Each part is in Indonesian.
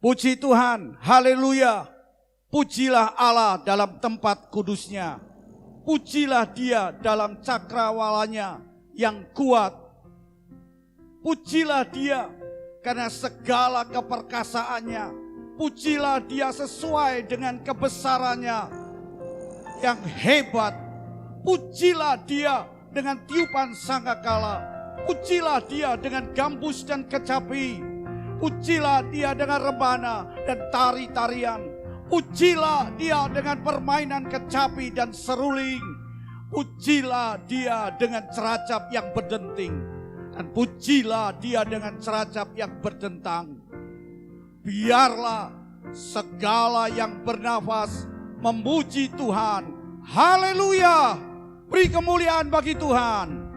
Puji Tuhan, haleluya. Pujilah Allah dalam tempat kudusnya. Pujilah Dia dalam cakrawalanya yang kuat. Pujilah Dia karena segala keperkasaannya. Pujilah Dia sesuai dengan kebesarannya yang hebat. Pujilah Dia dengan tiupan sangkakala. Pujilah Dia dengan gambus dan kecapi. Pujilah Dia dengan rebana dan tari-tarian. Pujilah Dia dengan permainan kecapi dan seruling. Pujilah Dia dengan ceracap yang berdenting. Dan pujilah Dia dengan ceracap yang berdentang. Biarlah segala yang bernafas memuji Tuhan. Haleluya. Beri kemuliaan bagi Tuhan.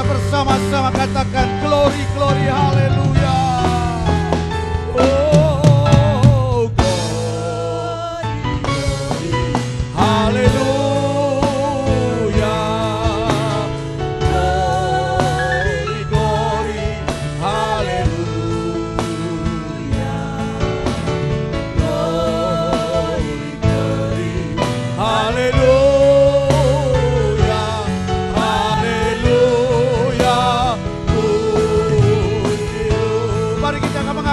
Bersama-sama katakan glory, glory, haleluya. Oh, glory, glory, haleluya. Glory, glory, haleluya. Glory, glory, haleluya.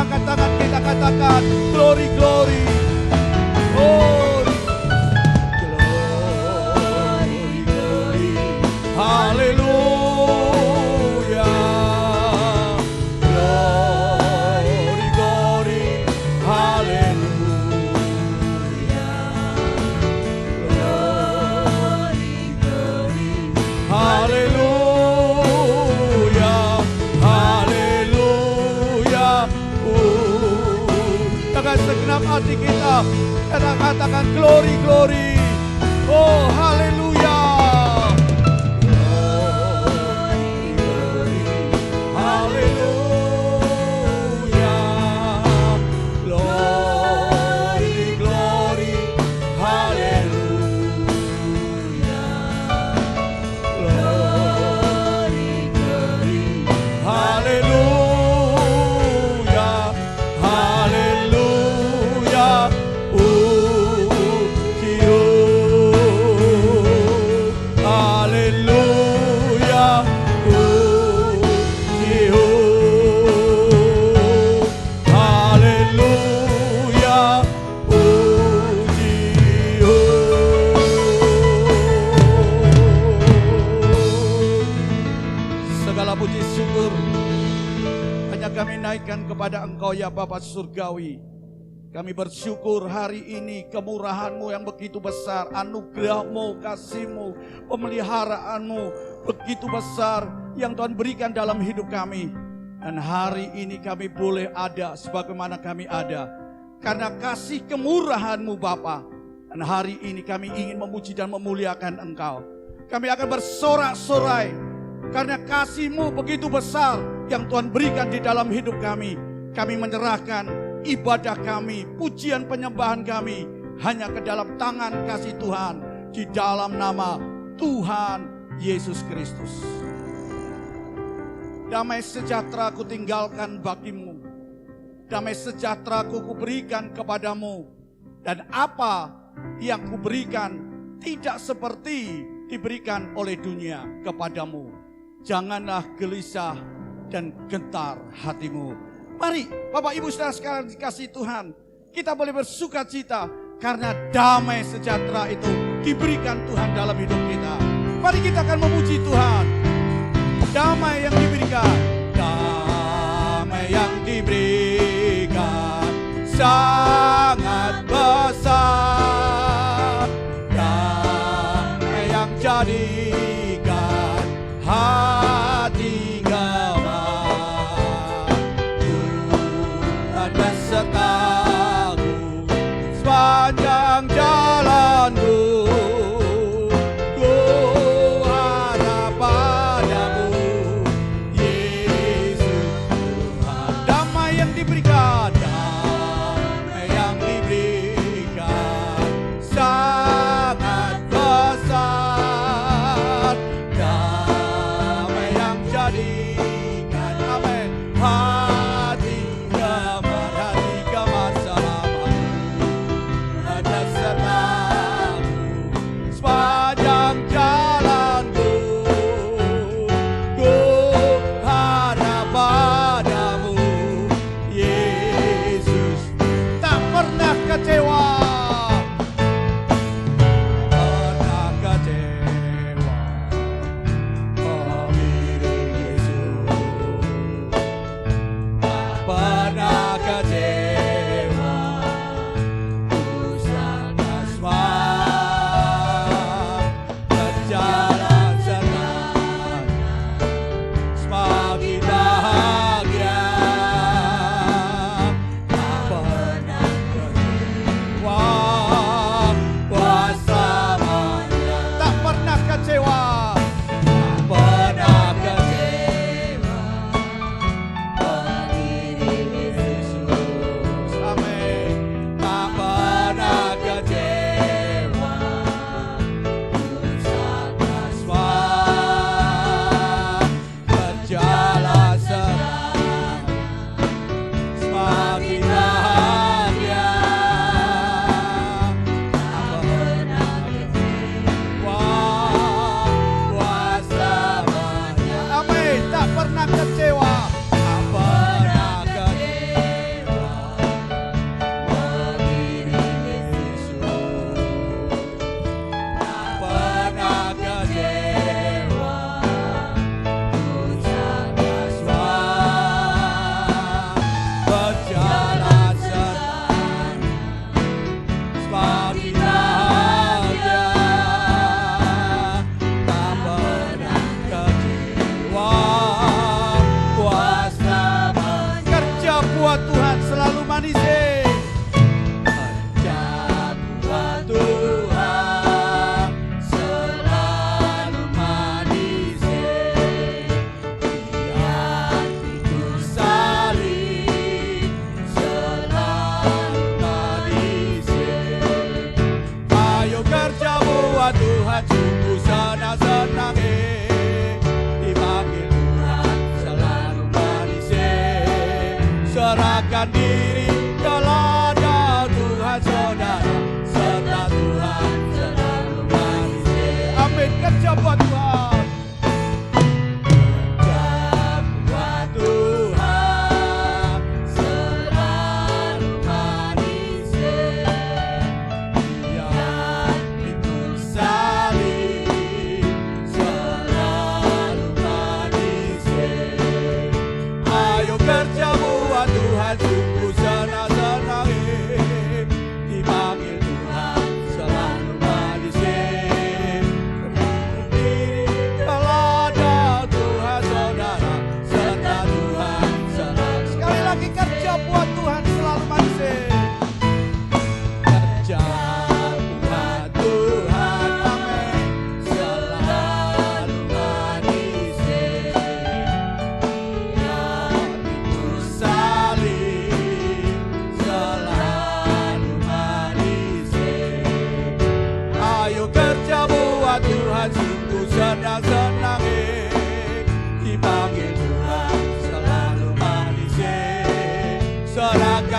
Angkat tangan kita katakan glory, glory. Oh, glory, glory, haleluya. Glory, glory, haleluya. Glory, glory, haleluya. Dengan segenap hati kita katakan glory, glory. Oh, haleluya. Glory, glory, haleluya. segala puji syukur hanya kami naikkan kepada Engkau ya Bapa Surgawi. Kami bersyukur hari ini kemurahan-Mu yang begitu besar, anugerah-Mu, kasih-Mu, pemeliharaanmu begitu besar yang Tuhan berikan dalam hidup kami. Dan hari ini kami boleh ada sebagaimana kami ada karena kasih kemurahan-Mu Bapa. Dan hari ini kami ingin memuji dan memuliakan Engkau. Kami akan bersorak-sorai karena kasih-Mu begitu besar yang Tuhan berikan di dalam hidup kami. Kami menyerahkan ibadah kami, pujian penyembahan kami hanya ke dalam tangan kasih Tuhan di dalam nama Tuhan Yesus Kristus. Damai sejahtera ku tinggalkan bagimu, damai sejahtera ku berikan kepadamu, dan apa yang kuberikan tidak seperti diberikan oleh dunia kepadamu. Janganlah gelisah dan gentar hatimu. Mari Bapak Ibu Saudara sekalian dikasihi Tuhan, kita boleh bersuka cita karena damai sejahtera itu diberikan Tuhan dalam hidup kita. Mari kita akan memuji Tuhan. Damai yang diberikan, damai yang diberikan sangat besar. Damai yang jadikan hati gemar. Tuhan besertaku sepanjang jalanku. Serahkan diri kepada Tuhan saudara, serta Tuhan selalu manis. Amin. Kerja buat Tuhan. Kerja buat Tuhan selalu manis. Dia pikul salib selalu manis.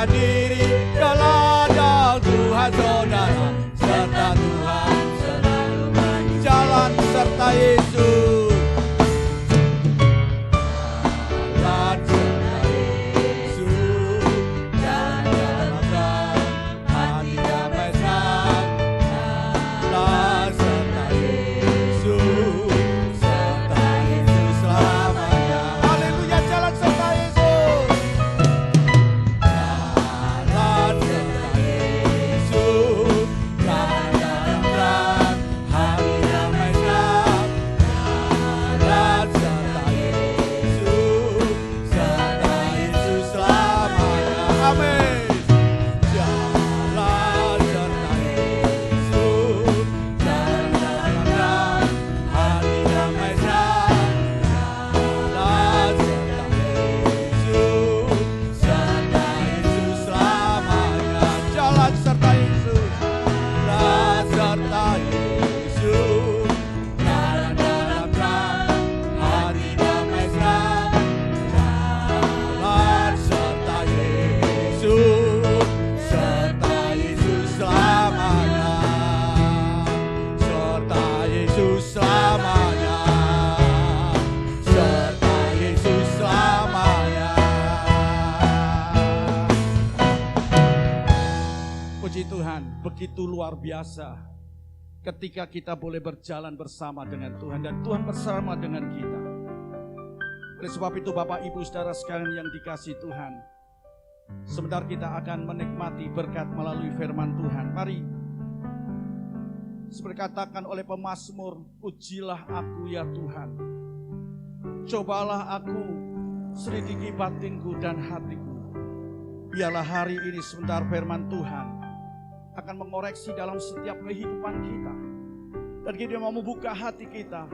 serahkan diri ke ladang Tuhan saudara, serta Tuhan selalu berjalan serta Yesus. Begitu luar biasa ketika kita boleh berjalan bersama dengan Tuhan dan Tuhan bersama dengan kita. Oleh sebab itu Bapak Ibu Saudara sekalian yang dikasihi Tuhan, sebentar kita akan menikmati berkat melalui firman Tuhan. Mari, seperti katakan oleh pemazmur, ujilah aku ya Tuhan, cobalah aku, selidiki batinku dan hatiku. Biarlah hari ini sebentar firman Tuhan akan mengoreksi dalam setiap kehidupan kita. Dan kita mau membuka hati kita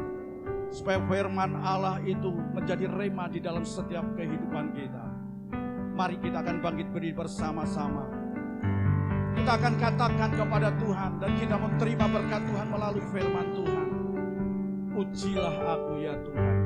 supaya firman Allah itu menjadi rema di dalam setiap kehidupan kita. Mari kita akan bangkit berdiri bersama-sama. Kita akan katakan kepada Tuhan dan kita menerima berkat Tuhan melalui firman Tuhan. Ujilah aku ya Tuhan.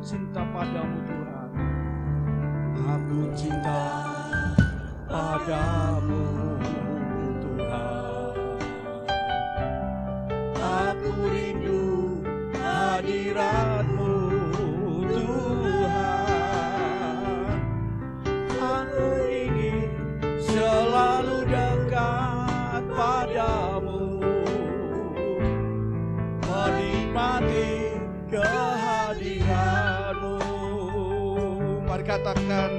Cinta padamu Tuhan, aku cinta padamu Tuhan, aku rindu hadirat-Mu Tuhan, aku ingin selalu dekat padamu, menikmati kehadiran-Mu. Mari katakan,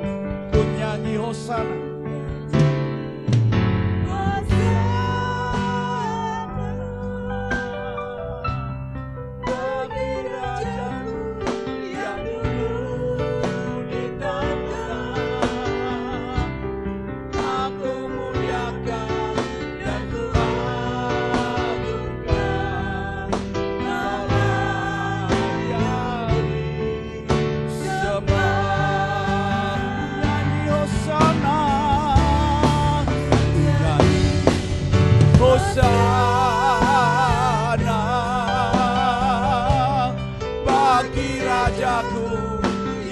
ku nyanyi Hosana.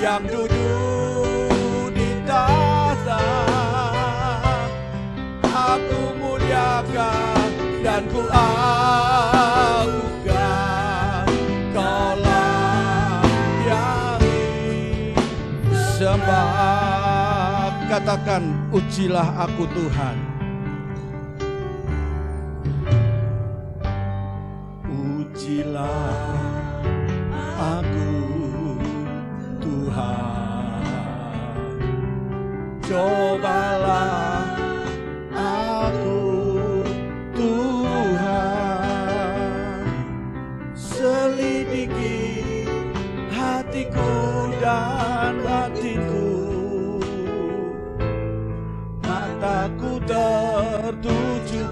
Yang duduk di tahta, aku muliakan dan ku agungkan, Kaulah yang disembah. Katakan, ujilah aku Tuhan, ujilah aku Tuhan, cobalah aku Tuhan,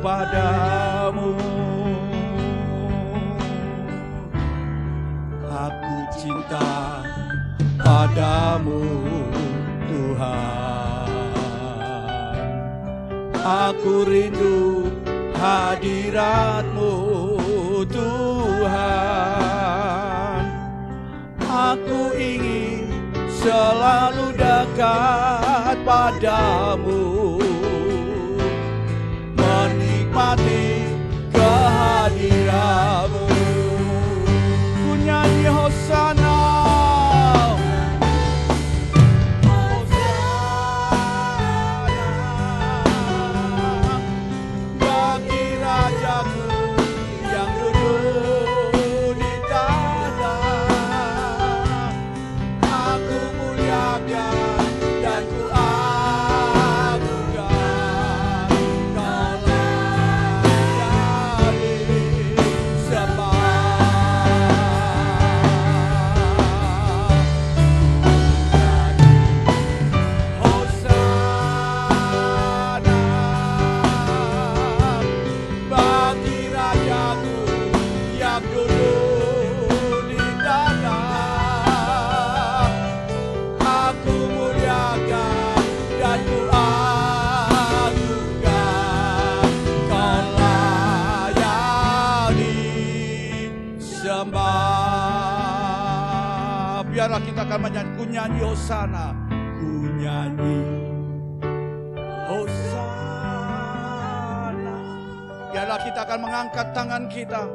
padamu. Aku cinta padamu Tuhan. Aku rindu hadirat-Mu Tuhan. Aku ingin selalu dekat padamu, menikmati kehadiran-Mu. Ku nyanyi Hosana, biarlah kita akan menyanyi, ku nyanyi Hosana, ku nyanyi Hosana. Biarlah kita akan mengangkat tangan kita.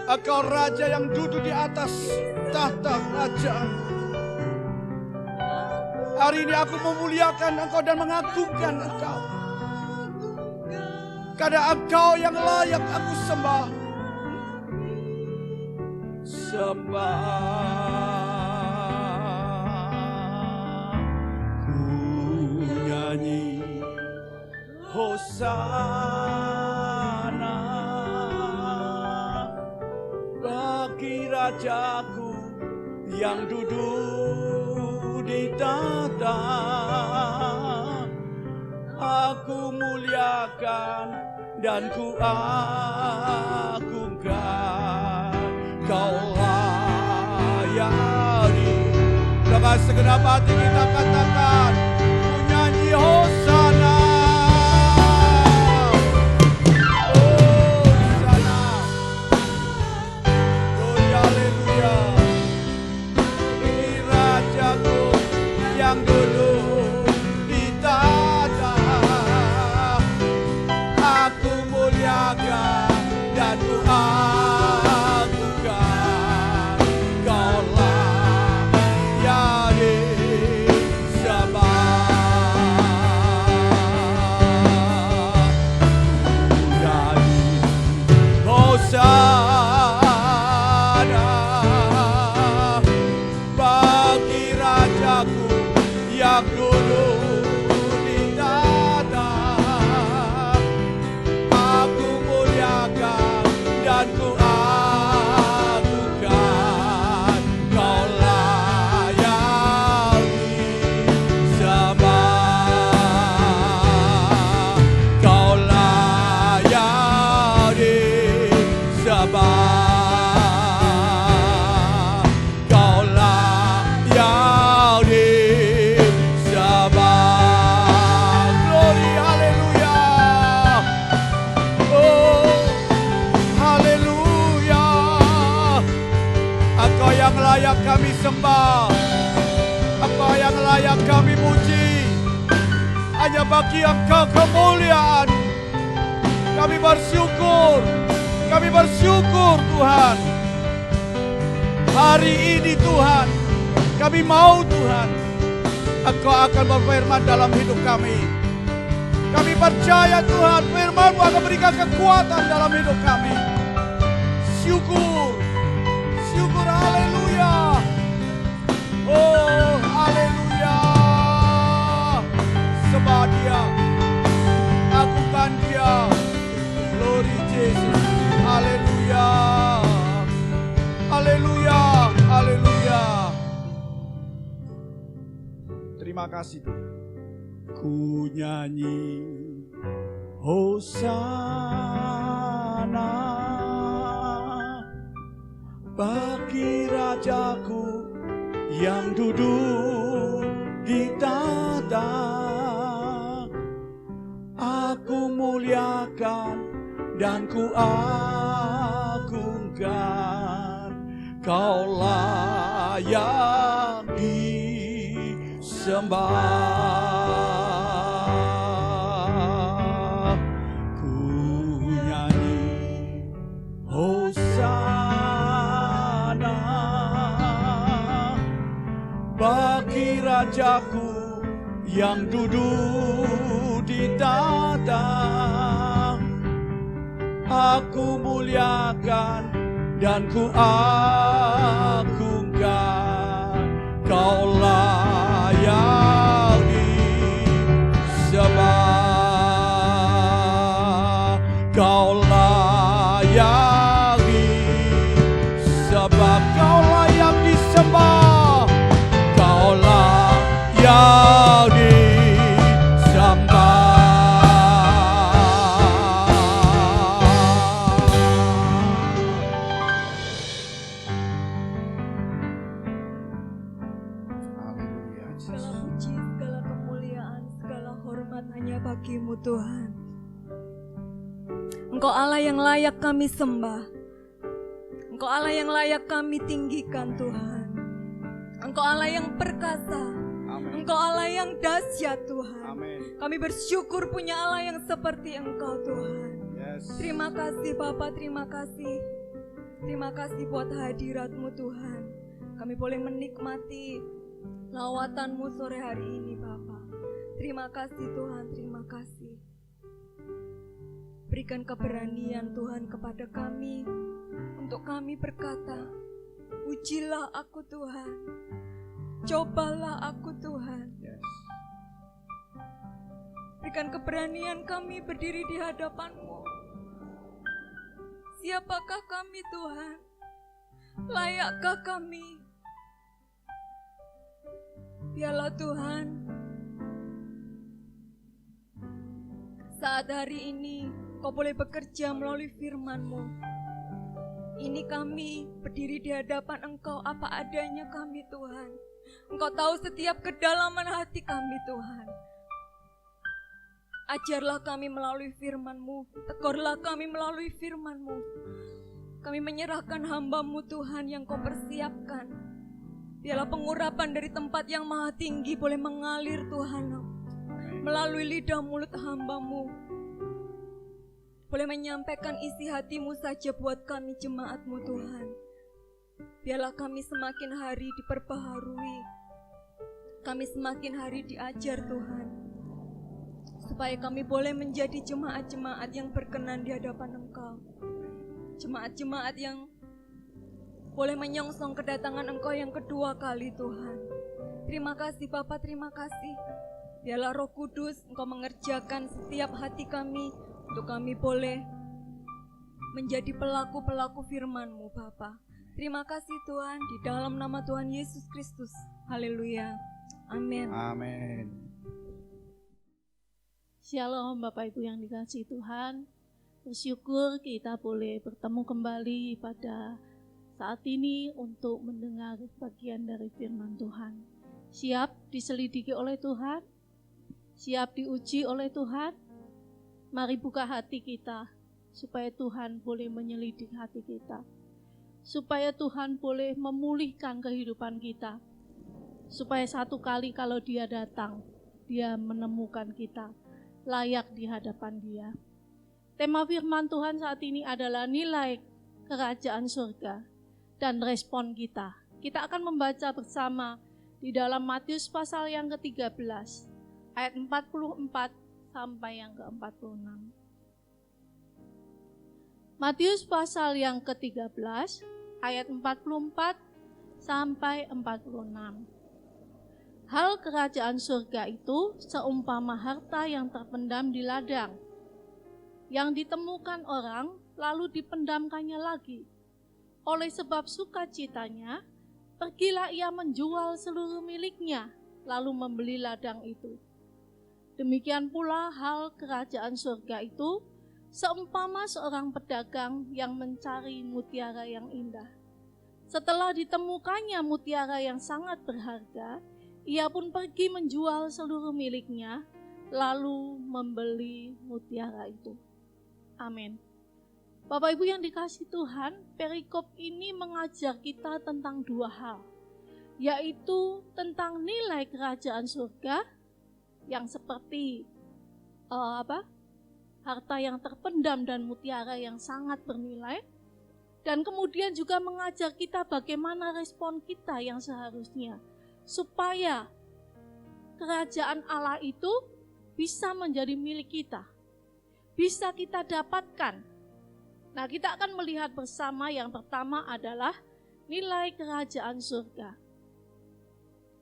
Engkau Raja yang duduk di atas tahta kerajaan. Hari ini aku memuliakan Engkau dan mengagungkan Engkau, karena Engkau yang layak aku sembah. Ku nyanyi Hosana bagi Rajaku yang duduk di tahta. Aku muliakan dan ku agungkan. Kau layani. Dengan segenap hati kita katakan, ku nyanyi Hosana. Hosana. Gloria, haleluya. Ini Rajaku yang duduk di tahta. Aku muliakan dan ku bagi Rajaku yang duduk di tahta. Aku muliakan dan ku agungkan. Kau layani sembah. Kau layani sembah. Layak kami sembah, Engkau yang layak kami puji. Hanya bagi Engkau kemuliaan. Kami bersyukur Tuhan. Hari ini Tuhan, kami mau Tuhan, Engkau akan berfirman dalam hidup kami. Kami percaya Tuhan, firman-Mu akan berikan kekuatan dalam hidup kami. Syukur, haleluya. Oh, haleluya. Sembah Dia, agungkan Dia. Glory Jesus. Haleluya. Haleluya. Haleluya. Terima kasih Tuhan. ku nyanyi Hosana bagi Rajaku yang duduk di tahta. Aku muliakan dan ku agungkan, Kau layak disembah. Ku nyanyi Hosana bagi Rajaku yang duduk di tahta. Aku muliakan dan ku agungkan, Kau layak disembah. Kau layak disembah. Kau layak disembah. Kau layak disembah. Segala puji, segala kemuliaan, segala hormat hanya bagi-Mu Tuhan. Engkau Allah yang layak kami sembah. Engkau Allah yang layak kami tinggikan Tuhan. Engkau Allah yang perkasa. Amin. Engkau Allah yang dahsyat Tuhan. Amin. Kami bersyukur punya Allah yang seperti Engkau Tuhan. Yes. Terima kasih Bapa, terima kasih. Terima kasih buat hadirat-Mu Tuhan. Kami boleh menikmati lawatan-Mu sore hari ini Bapa. Terima kasih Tuhan, terima kasih. Berikan keberanian Tuhan kepada kami untuk kami berkata, pujilah aku Tuhan, cobalah aku Tuhan. Yes. Berikan keberanian kami berdiri di hadapan-Mu. Siapakah kami Tuhan? Layakkah kami? Biarlah Tuhan, saat hari ini Kau boleh bekerja melalui firman-Mu. Ini kami berdiri di hadapan Engkau apa adanya kami Tuhan. Engkau tahu setiap kedalaman hati kami Tuhan. Ajarlah kami melalui firman-Mu, tegurlah kami melalui firman-Mu. Kami menyerahkan hamba-Mu Tuhan yang Kau persiapkan. Biarlah pengurapan dari tempat yang maha tinggi boleh mengalir Tuhan melalui lidah mulut hamba-Mu. Boleh menyampaikan isi hati-Mu saja buat kami jemaat-Mu Tuhan. Biarlah kami semakin hari diperbaharui. Kami semakin hari diajar Tuhan. Supaya kami boleh menjadi jemaat-jemaat yang berkenan di hadapan Engkau. Jemaat-jemaat yang boleh menyongsong kedatangan Engkau yang kedua kali Tuhan. Terima kasih Bapa, terima kasih. Biarlah Roh Kudus Engkau mengerjakan setiap hati kami untuk kami boleh menjadi pelaku-pelaku firman-Mu Bapa. Terima kasih Tuhan, di dalam nama Tuhan Yesus Kristus. Haleluya. Amin. Amin. Shalom Bapak Ibu yang dikasihi Tuhan. Bersyukur kita boleh bertemu kembali pada saat ini untuk mendengar bagian dari firman Tuhan. Siap diselidiki oleh Tuhan? Siap diuji oleh Tuhan? Mari buka hati kita supaya Tuhan boleh menyelidik hati kita. Supaya Tuhan boleh memulihkan kehidupan kita. Supaya satu kali kalau Dia datang, Dia menemukan kita layak di hadapan Dia. Tema firman Tuhan saat ini adalah nilai kerajaan surga dan respon kita. Kita akan membaca bersama di dalam Matius pasal yang ke-13 ayat 44 sampai yang ke-46. Matius pasal yang ke-13 ayat 44 sampai 46. Hal kerajaan surga itu seumpama harta yang terpendam di ladang, yang ditemukan orang lalu dipendamkannya lagi. Oleh sebab sukacitanya, pergilah ia menjual seluruh miliknya, lalu membeli ladang itu. Demikian pula hal kerajaan surga itu seumpama seorang pedagang yang mencari mutiara yang indah. Setelah ditemukannya mutiara yang sangat berharga, ia pun pergi menjual seluruh miliknya, lalu membeli mutiara itu. Amin. Bapak Ibu yang dikasihi Tuhan, perikop ini mengajar kita tentang dua hal, yaitu tentang nilai kerajaan surga yang seperti harta yang terpendam dan mutiara yang sangat bernilai, dan kemudian juga mengajar kita bagaimana respon kita yang seharusnya supaya kerajaan Allah itu bisa menjadi milik kita, bisa kita dapatkan. Nah, kita akan melihat bersama. Yang pertama adalah nilai kerajaan surga.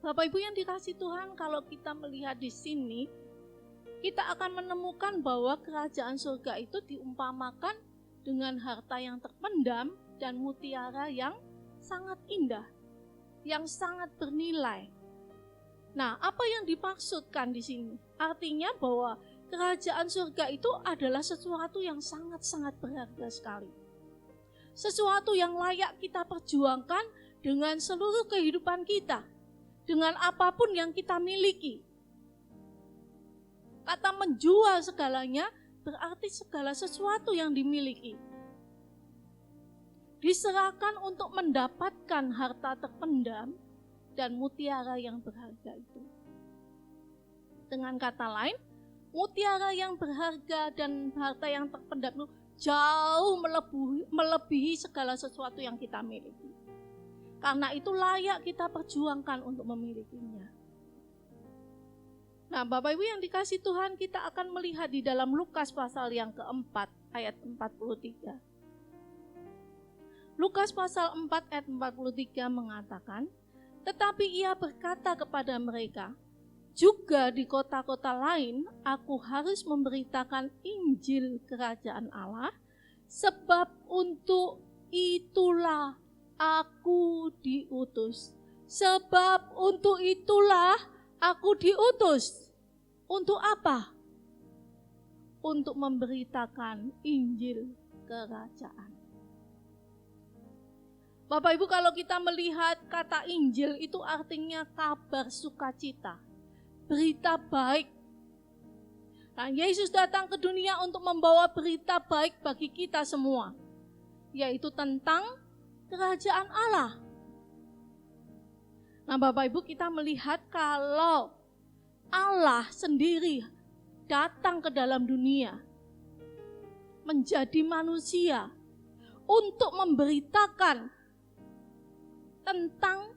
Bapak Ibu yang dikasihi Tuhan, kalau kita melihat di sini, kita akan menemukan bahwa kerajaan surga itu diumpamakan dengan harta yang terpendam dan mutiara yang sangat indah, yang sangat bernilai. Nah, apa yang dimaksudkan di sini? Artinya bahwa kerajaan surga itu adalah sesuatu yang sangat-sangat berharga sekali. Sesuatu yang layak kita perjuangkan dengan seluruh kehidupan kita, dengan apapun yang kita miliki. Kata menjual segalanya berarti segala sesuatu yang dimiliki diserahkan untuk mendapatkan harta terpendam dan mutiara yang berharga itu. Dengan kata lain, mutiara yang berharga dan harta yang terpendam itu jauh melebihi segala sesuatu yang kita miliki. Karena itu layak kita perjuangkan untuk memilikinya. Nah, Bapak Ibu yang dikasihi Tuhan, kita akan melihat di dalam Lukas pasal yang keempat ayat 43. Lukas pasal 4 ayat 43 mengatakan, tetapi ia berkata kepada mereka, juga di kota-kota lain aku harus memberitakan Injil kerajaan Allah, sebab untuk itulah aku diutus. Sebab untuk itulah aku diutus. Untuk apa? Untuk memberitakan Injil kerajaan. Bapak Ibu, kalau kita melihat kata Injil itu artinya kabar sukacita, berita baik. Nah, Yesus datang ke dunia untuk membawa berita baik bagi kita semua, yaitu tentang kerajaan Allah. Nah, Bapak Ibu, kita melihat kalau Allah sendiri datang ke dalam dunia, menjadi manusia untuk memberitakan tentang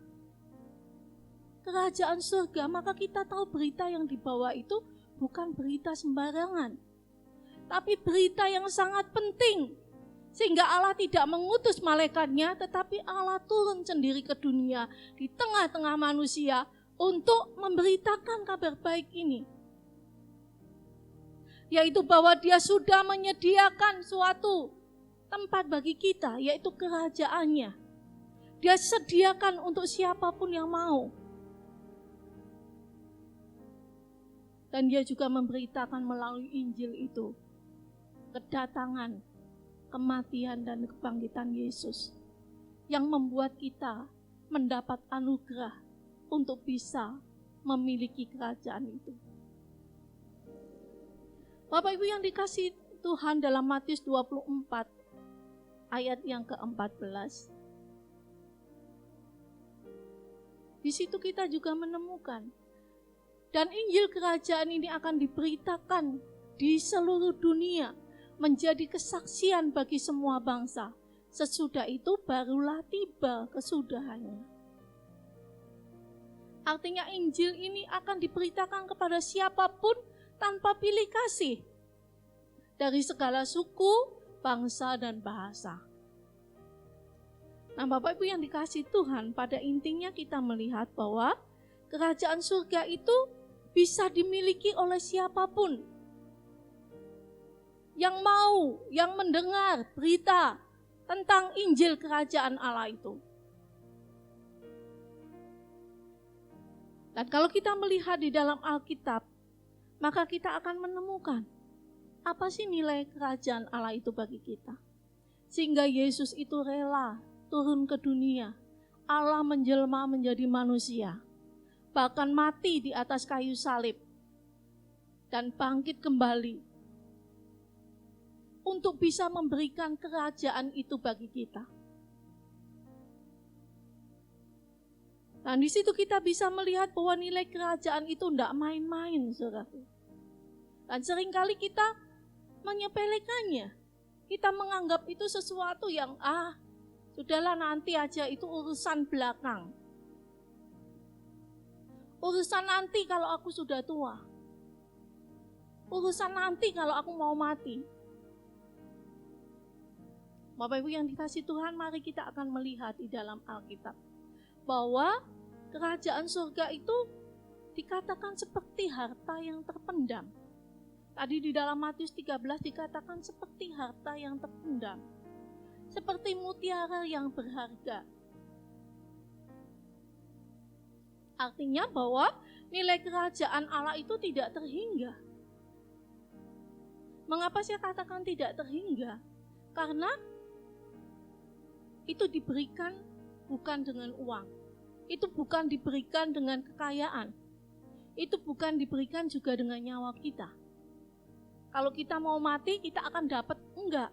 kerajaan surga, maka kita tahu berita yang dibawa itu bukan berita sembarangan, tapi berita yang sangat penting. Sehingga Allah tidak mengutus malaikatnya, tetapi Allah turun sendiri ke dunia di tengah-tengah manusia untuk memberitakan kabar baik ini. Yaitu bahwa Dia sudah menyediakan suatu tempat bagi kita, yaitu kerajaannya. Dia sediakan untuk siapapun yang mau. Dan Dia juga memberitakan melalui Injil itu kedatangan, kematian dan kebangkitan Yesus yang membuat kita mendapat anugerah untuk bisa memiliki kerajaan itu. Bapak Ibu yang dikasihi Tuhan, dalam Matius 24 ayat yang ke-14, di situ kita juga menemukan, dan Injil kerajaan ini akan diberitakan di seluruh dunia, menjadi kesaksian bagi semua bangsa. Sesudah itu barulah tiba kesudahannya. Artinya Injil ini akan diberitakan kepada siapapun tanpa pilih kasih, dari segala suku, bangsa, dan bahasa. Nah, Bapak Ibu yang dikasihi Tuhan, pada intinya kita melihat bahwa kerajaan surga itu bisa dimiliki oleh siapapun yang mau, yang mendengar berita tentang Injil kerajaan Allah itu. Dan kalau kita melihat di dalam Alkitab, maka kita akan menemukan apa sih nilai kerajaan Allah itu bagi kita. Sehingga Yesus itu rela turun ke dunia. Allah menjelma menjadi manusia. Bahkan mati di atas kayu salib. Dan bangkit kembali. Untuk bisa memberikan kerajaan itu bagi kita. Nah, di situ kita bisa melihat bahwa nilai kerajaan itu tidak main-main, saudaraku. Dan seringkali kita menyepelekannya. Kita menganggap itu sesuatu yang sudahlah nanti aja, itu urusan belakang. Urusan nanti kalau aku sudah tua. Urusan nanti kalau aku mau mati. Bapak Ibu yang dikasihi Tuhan, mari kita akan melihat di dalam Alkitab bahwa kerajaan surga itu dikatakan seperti harta yang terpendam. Tadi di dalam Matius 13 dikatakan seperti harta yang terpendam. Seperti mutiara yang berharga. Artinya bahwa nilai kerajaan Allah itu tidak terhingga. Mengapa saya katakan tidak terhingga? Karena itu diberikan bukan dengan uang. Itu bukan diberikan dengan kekayaan. Itu bukan diberikan juga dengan nyawa kita. Kalau kita mau mati, kita akan dapat, enggak.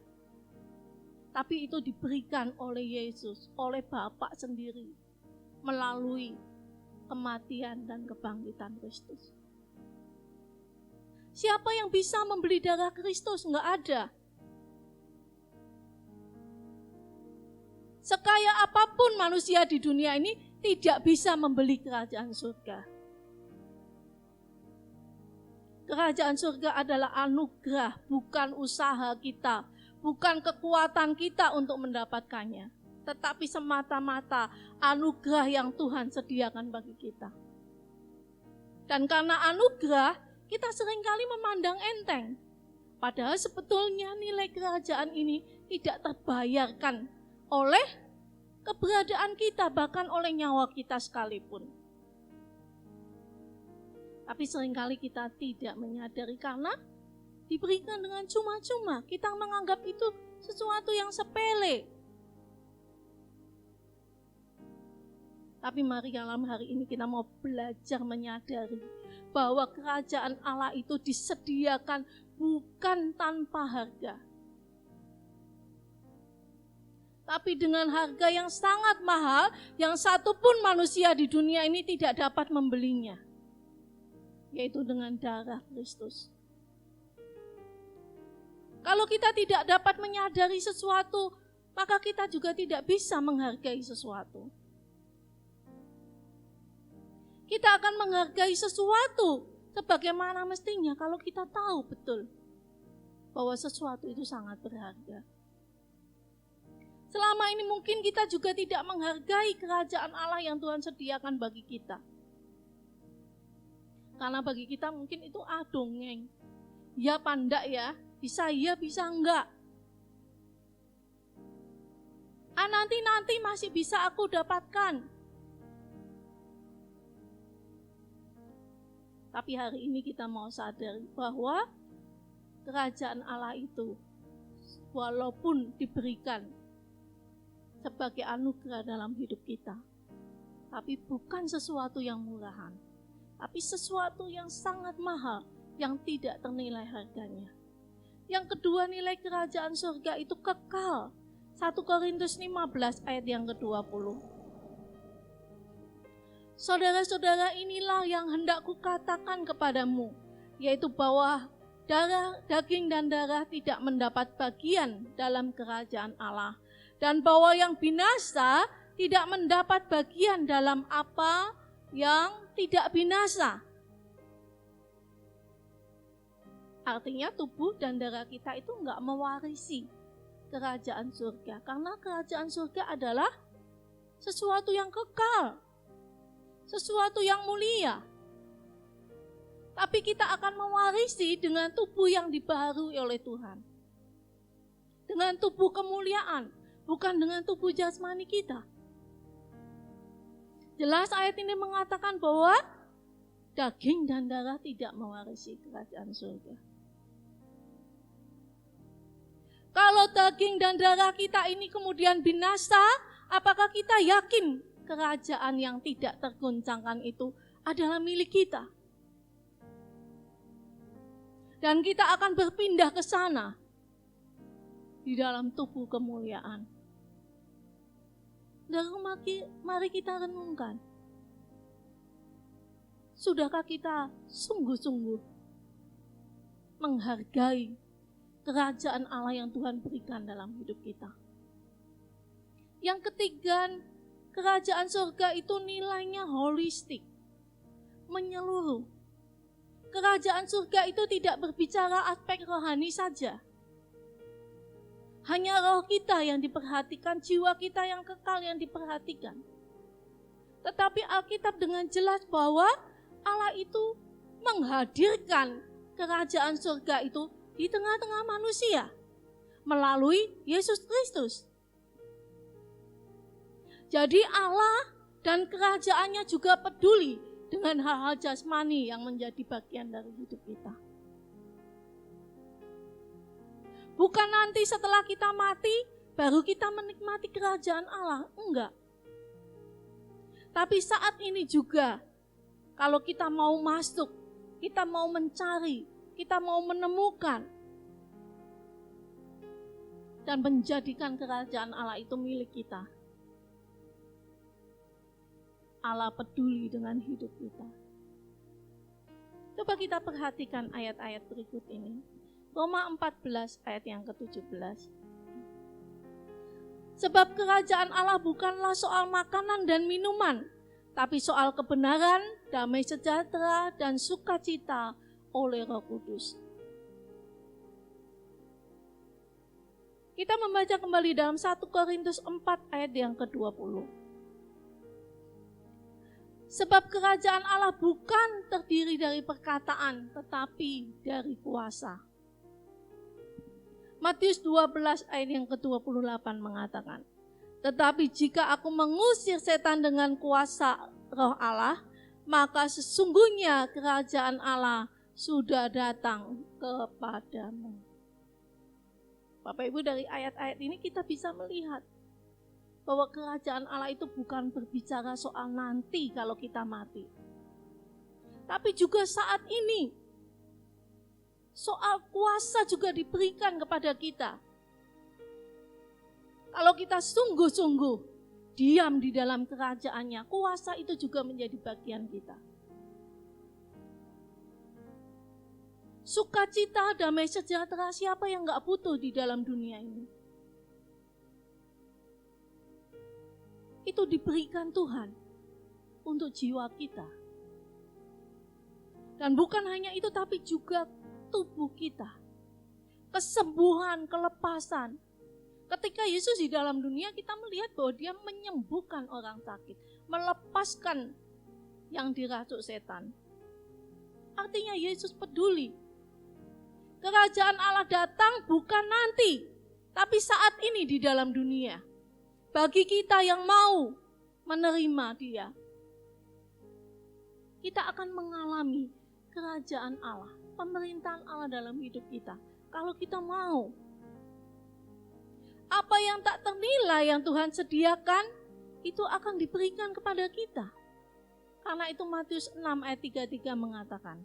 Tapi itu diberikan oleh Yesus, oleh Bapa sendiri, melalui kematian dan kebangkitan Kristus. Siapa yang bisa membeli darah Kristus? Enggak ada. Sekaya apapun manusia di dunia ini, tidak bisa membeli kerajaan surga. Kerajaan surga adalah anugerah, bukan usaha kita, bukan kekuatan kita untuk mendapatkannya, tetapi semata-mata anugerah yang Tuhan sediakan bagi kita. Dan karena anugerah, kita seringkali memandang enteng. Padahal sebetulnya nilai kerajaan ini tidak terbayarkan oleh keberadaan kita, bahkan oleh nyawa kita sekalipun. Tapi seringkali kita tidak menyadari karena diberikan dengan cuma-cuma. Kita menganggap itu sesuatu yang sepele. Tapi mari dalam hari ini kita mau belajar menyadari bahwa kerajaan Allah itu disediakan bukan tanpa harga. Tapi dengan harga yang sangat mahal, yang satupun manusia di dunia ini tidak dapat membelinya. Yaitu dengan darah Kristus. Kalau kita tidak dapat menyadari sesuatu, maka kita juga tidak bisa menghargai sesuatu. Kita akan menghargai sesuatu sebagaimana mestinya kalau kita tahu betul bahwa sesuatu itu sangat berharga. Selama ini mungkin kita juga tidak menghargai kerajaan Allah yang Tuhan sediakan bagi kita. Karena bagi kita mungkin itu dongeng. Ya pandak ya, bisa iya bisa enggak. Nanti masih bisa aku dapatkan. Tapi hari ini kita mau sadar bahwa kerajaan Allah itu walaupun diberikan sebagai anugerah dalam hidup kita, tapi bukan sesuatu yang murahan, tapi sesuatu yang sangat mahal, yang tidak ternilai harganya. Yang kedua, nilai kerajaan surga itu kekal. 1 Korintus 15 ayat yang ke-20. Saudara-saudara, inilah yang hendak kukatakan kepadamu, yaitu bahwa daging dan darah tidak mendapat bagian dalam kerajaan Allah, dan bahwa yang binasa tidak mendapat bagian dalam apa yang tidak binasa. Artinya tubuh dan darah kita itu enggak mewarisi kerajaan surga, karena kerajaan surga adalah sesuatu yang kekal, sesuatu yang mulia. Tapi kita akan mewarisi dengan tubuh yang dibaharui oleh Tuhan, dengan tubuh kemuliaan, bukan dengan tubuh jasmani kita. Jelas ayat ini mengatakan bahwa daging dan darah tidak mewarisi kerajaan surga. Kalau daging dan darah kita ini kemudian binasa, apakah kita yakin kerajaan yang tidak tergoncangkan itu adalah milik kita? Dan kita akan berpindah ke sana di dalam tubuh kemuliaan. Lalu mari kita renungkan. Sudahkah kita sungguh-sungguh menghargai kerajaan Allah yang Tuhan berikan dalam hidup kita? Yang ketiga, kerajaan surga itu nilainya holistik, menyeluruh. Kerajaan surga itu tidak berbicara aspek rohani saja. Hanya roh kita yang diperhatikan, jiwa kita yang kekal yang diperhatikan. Tetapi Alkitab dengan jelas bahwa Allah itu menghadirkan kerajaan surga itu di tengah-tengah manusia melalui Yesus Kristus. Jadi Allah dan kerajaannya juga peduli dengan hal-hal jasmani yang menjadi bagian dari hidup kita. Bukan nanti setelah kita mati, baru kita menikmati kerajaan Allah. Enggak. Tapi saat ini juga, kalau kita mau masuk, kita mau mencari, kita mau menemukan, dan menjadikan kerajaan Allah itu milik kita. Allah peduli dengan hidup kita. Coba kita perhatikan ayat-ayat berikut ini. Roma 14 ayat yang ke-17. Sebab kerajaan Allah bukanlah soal makanan dan minuman, tapi soal kebenaran, damai sejahtera, dan sukacita oleh Roh Kudus. Kita membaca kembali dalam 1 Korintus 4 ayat yang ke-20. Sebab kerajaan Allah bukan terdiri dari perkataan, tetapi dari kuasa. Matius 12 ayat yang ke-28 mengatakan, tetapi jika aku mengusir setan dengan kuasa Roh Allah, maka sesungguhnya kerajaan Allah sudah datang kepadamu. Bapak Ibu, dari ayat-ayat ini kita bisa melihat bahwa kerajaan Allah itu bukan berbicara soal nanti kalau kita mati. Tapi juga saat ini. Soal kuasa juga diberikan kepada kita. Kalau kita sungguh-sungguh diam di dalam kerajaannya, kuasa itu juga menjadi bagian kita. Sukacita, damai sejahtera, siapa yang gak butuh di dalam dunia ini? Itu diberikan Tuhan untuk jiwa kita. Dan bukan hanya itu, tapi juga tubuh kita. Kesembuhan, kelepasan. Ketika Yesus di dalam dunia, kita melihat bahwa dia menyembuhkan orang sakit, melepaskan yang diracun setan. Artinya Yesus peduli. Kerajaan Allah datang bukan nanti, tapi saat ini di dalam dunia. Bagi kita yang mau menerima dia, kita akan mengalami kerajaan Allah, pemerintahan Allah dalam hidup kita. Kalau kita mau, apa yang tak ternilai yang Tuhan sediakan, itu akan diberikan kepada kita. Karena itu Matius 6 ayat 33 mengatakan,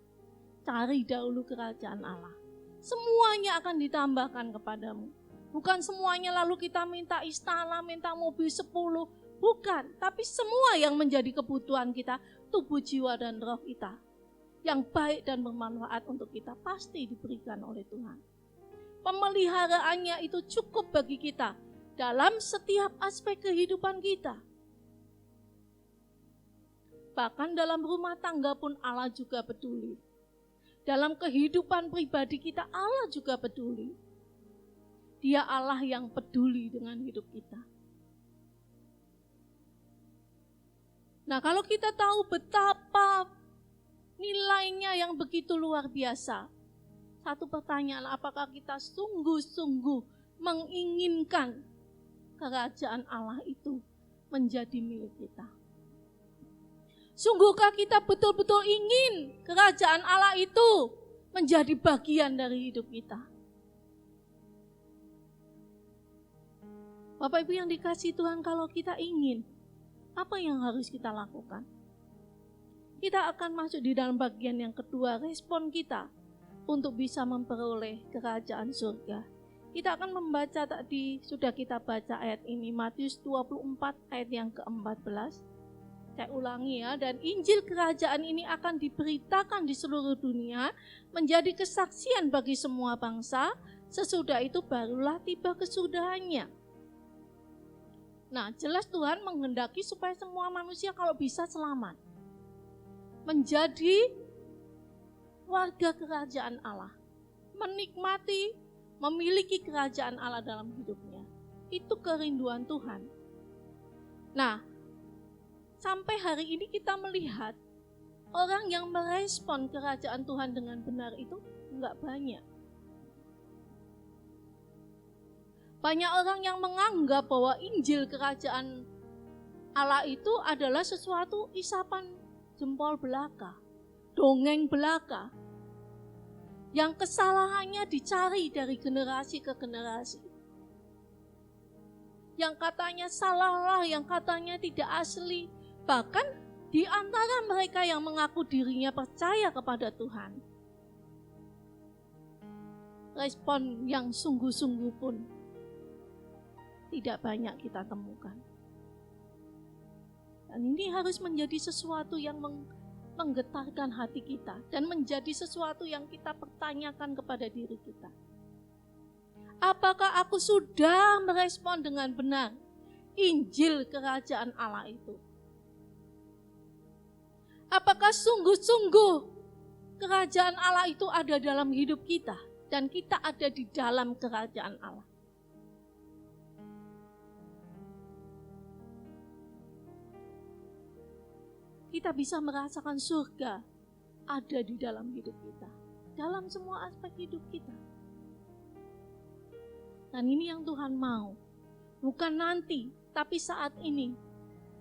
cari dahulu kerajaan Allah. Semuanya akan ditambahkan kepadamu. Bukan semuanya lalu kita minta istana, minta mobil 10. Bukan, tapi semua yang menjadi kebutuhan kita, tubuh, jiwa, dan roh kita. Yang baik dan bermanfaat untuk kita pasti diberikan oleh Tuhan. Pemeliharaannya itu cukup bagi kita dalam setiap aspek kehidupan kita. Bahkan dalam rumah tangga pun Allah juga peduli. Dalam kehidupan pribadi kita Allah juga peduli. Dia Allah yang peduli dengan hidup kita. Nah, kalau kita tahu betapa nilainya yang begitu luar biasa, satu pertanyaan, apakah kita sungguh-sungguh menginginkan kerajaan Allah itu menjadi milik kita? Sungguhkah kita betul-betul ingin kerajaan Allah itu menjadi bagian dari hidup kita? Bapak Ibu yang dikasihi Tuhan, kalau kita ingin, apa yang harus kita lakukan? Kita akan masuk di dalam bagian yang kedua, respon kita untuk bisa memperoleh kerajaan surga. Kita akan membaca tadi, sudah kita baca ayat ini, Matius 24 ayat yang ke-14. Saya ulangi ya, dan Injil kerajaan ini akan diberitakan di seluruh dunia, menjadi kesaksian bagi semua bangsa, sesudah itu barulah tiba kesudahannya. Nah, jelas Tuhan menghendaki supaya semua manusia kalau bisa selamat. Menjadi warga kerajaan Allah. Menikmati, memiliki kerajaan Allah dalam hidupnya. Itu kerinduan Tuhan. Nah, sampai hari ini kita melihat orang yang merespon kerajaan Tuhan dengan benar itu enggak banyak. Banyak orang yang menganggap bahwa Injil kerajaan Allah itu adalah sesuatu isapan jempol belaka, dongeng belaka, yang kesalahannya dicari dari generasi ke generasi. Yang katanya salahlah, yang katanya tidak asli. Bahkan di antara mereka yang mengaku dirinya percaya kepada Tuhan, respon yang sungguh-sungguh pun tidak banyak kita temukan. Dan ini harus menjadi sesuatu yang menggetarkan hati kita dan menjadi sesuatu yang kita pertanyakan kepada diri kita. Apakah aku sudah merespon dengan benar Injil kerajaan Allah itu? Apakah sungguh-sungguh kerajaan Allah itu ada dalam hidup kita dan kita ada di dalam kerajaan Allah? Kita bisa merasakan surga ada di dalam hidup kita, dalam semua aspek hidup kita. Dan ini yang Tuhan mau, bukan nanti, tapi saat ini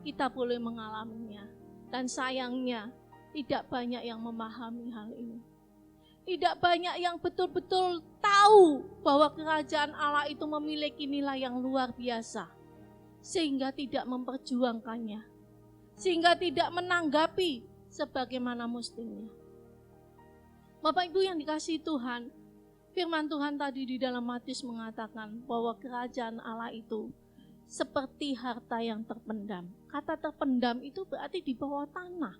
kita boleh mengalaminya. Dan sayangnya tidak banyak yang memahami hal ini. Tidak banyak yang betul-betul tahu bahwa kerajaan Allah itu memiliki nilai yang luar biasa, sehingga tidak memperjuangkannya, sehingga tidak menanggapi sebagaimana mestinya. Bapak Ibu yang dikasihi Tuhan, firman Tuhan tadi di dalam Matius mengatakan bahwa kerajaan Allah itu seperti harta yang terpendam. Kata terpendam itu berarti di bawah tanah.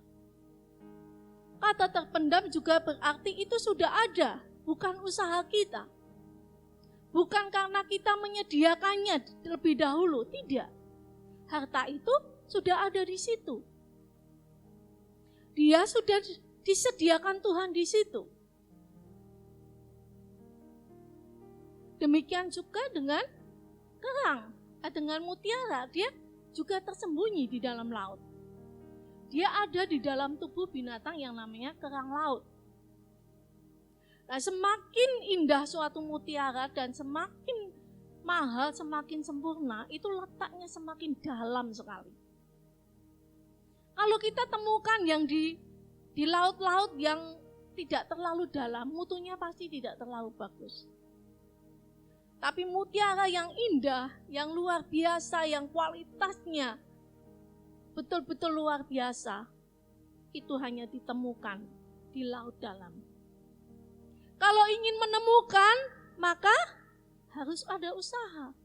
Kata terpendam juga berarti itu sudah ada, bukan usaha kita. Bukan karena kita menyediakannya terlebih dahulu, tidak. Harta itu sudah ada di situ. Dia sudah disediakan Tuhan di situ. Demikian juga dengan kerang, dengan mutiara, dia juga tersembunyi di dalam laut. Dia ada di dalam tubuh binatang yang namanya kerang laut. Nah, semakin indah suatu mutiara dan semakin mahal, semakin sempurna, itu letaknya semakin dalam sekali. Kalau kita temukan yang di laut-laut yang tidak terlalu dalam, mutunya pasti tidak terlalu bagus. Tapi mutiara yang indah, yang luar biasa, yang kualitasnya betul-betul luar biasa, itu hanya ditemukan di laut dalam. Kalau ingin menemukan, maka harus ada usaha.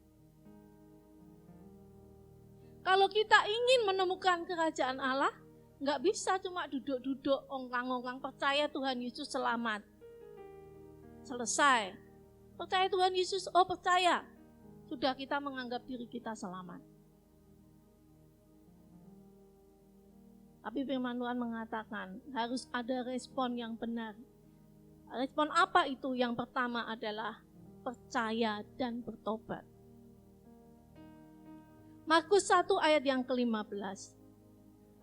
Kalau kita ingin menemukan kerajaan Allah, nggak bisa cuma duduk-duduk ongkang-ongkang percaya Tuhan Yesus selamat. Selesai. Percaya Tuhan Yesus, oh percaya. Sudah kita menganggap diri kita selamat. Tapi firman Tuhan mengatakan harus ada respon yang benar. Respon apa itu? Yang pertama adalah percaya dan bertobat. Markus 1 ayat yang ke-15.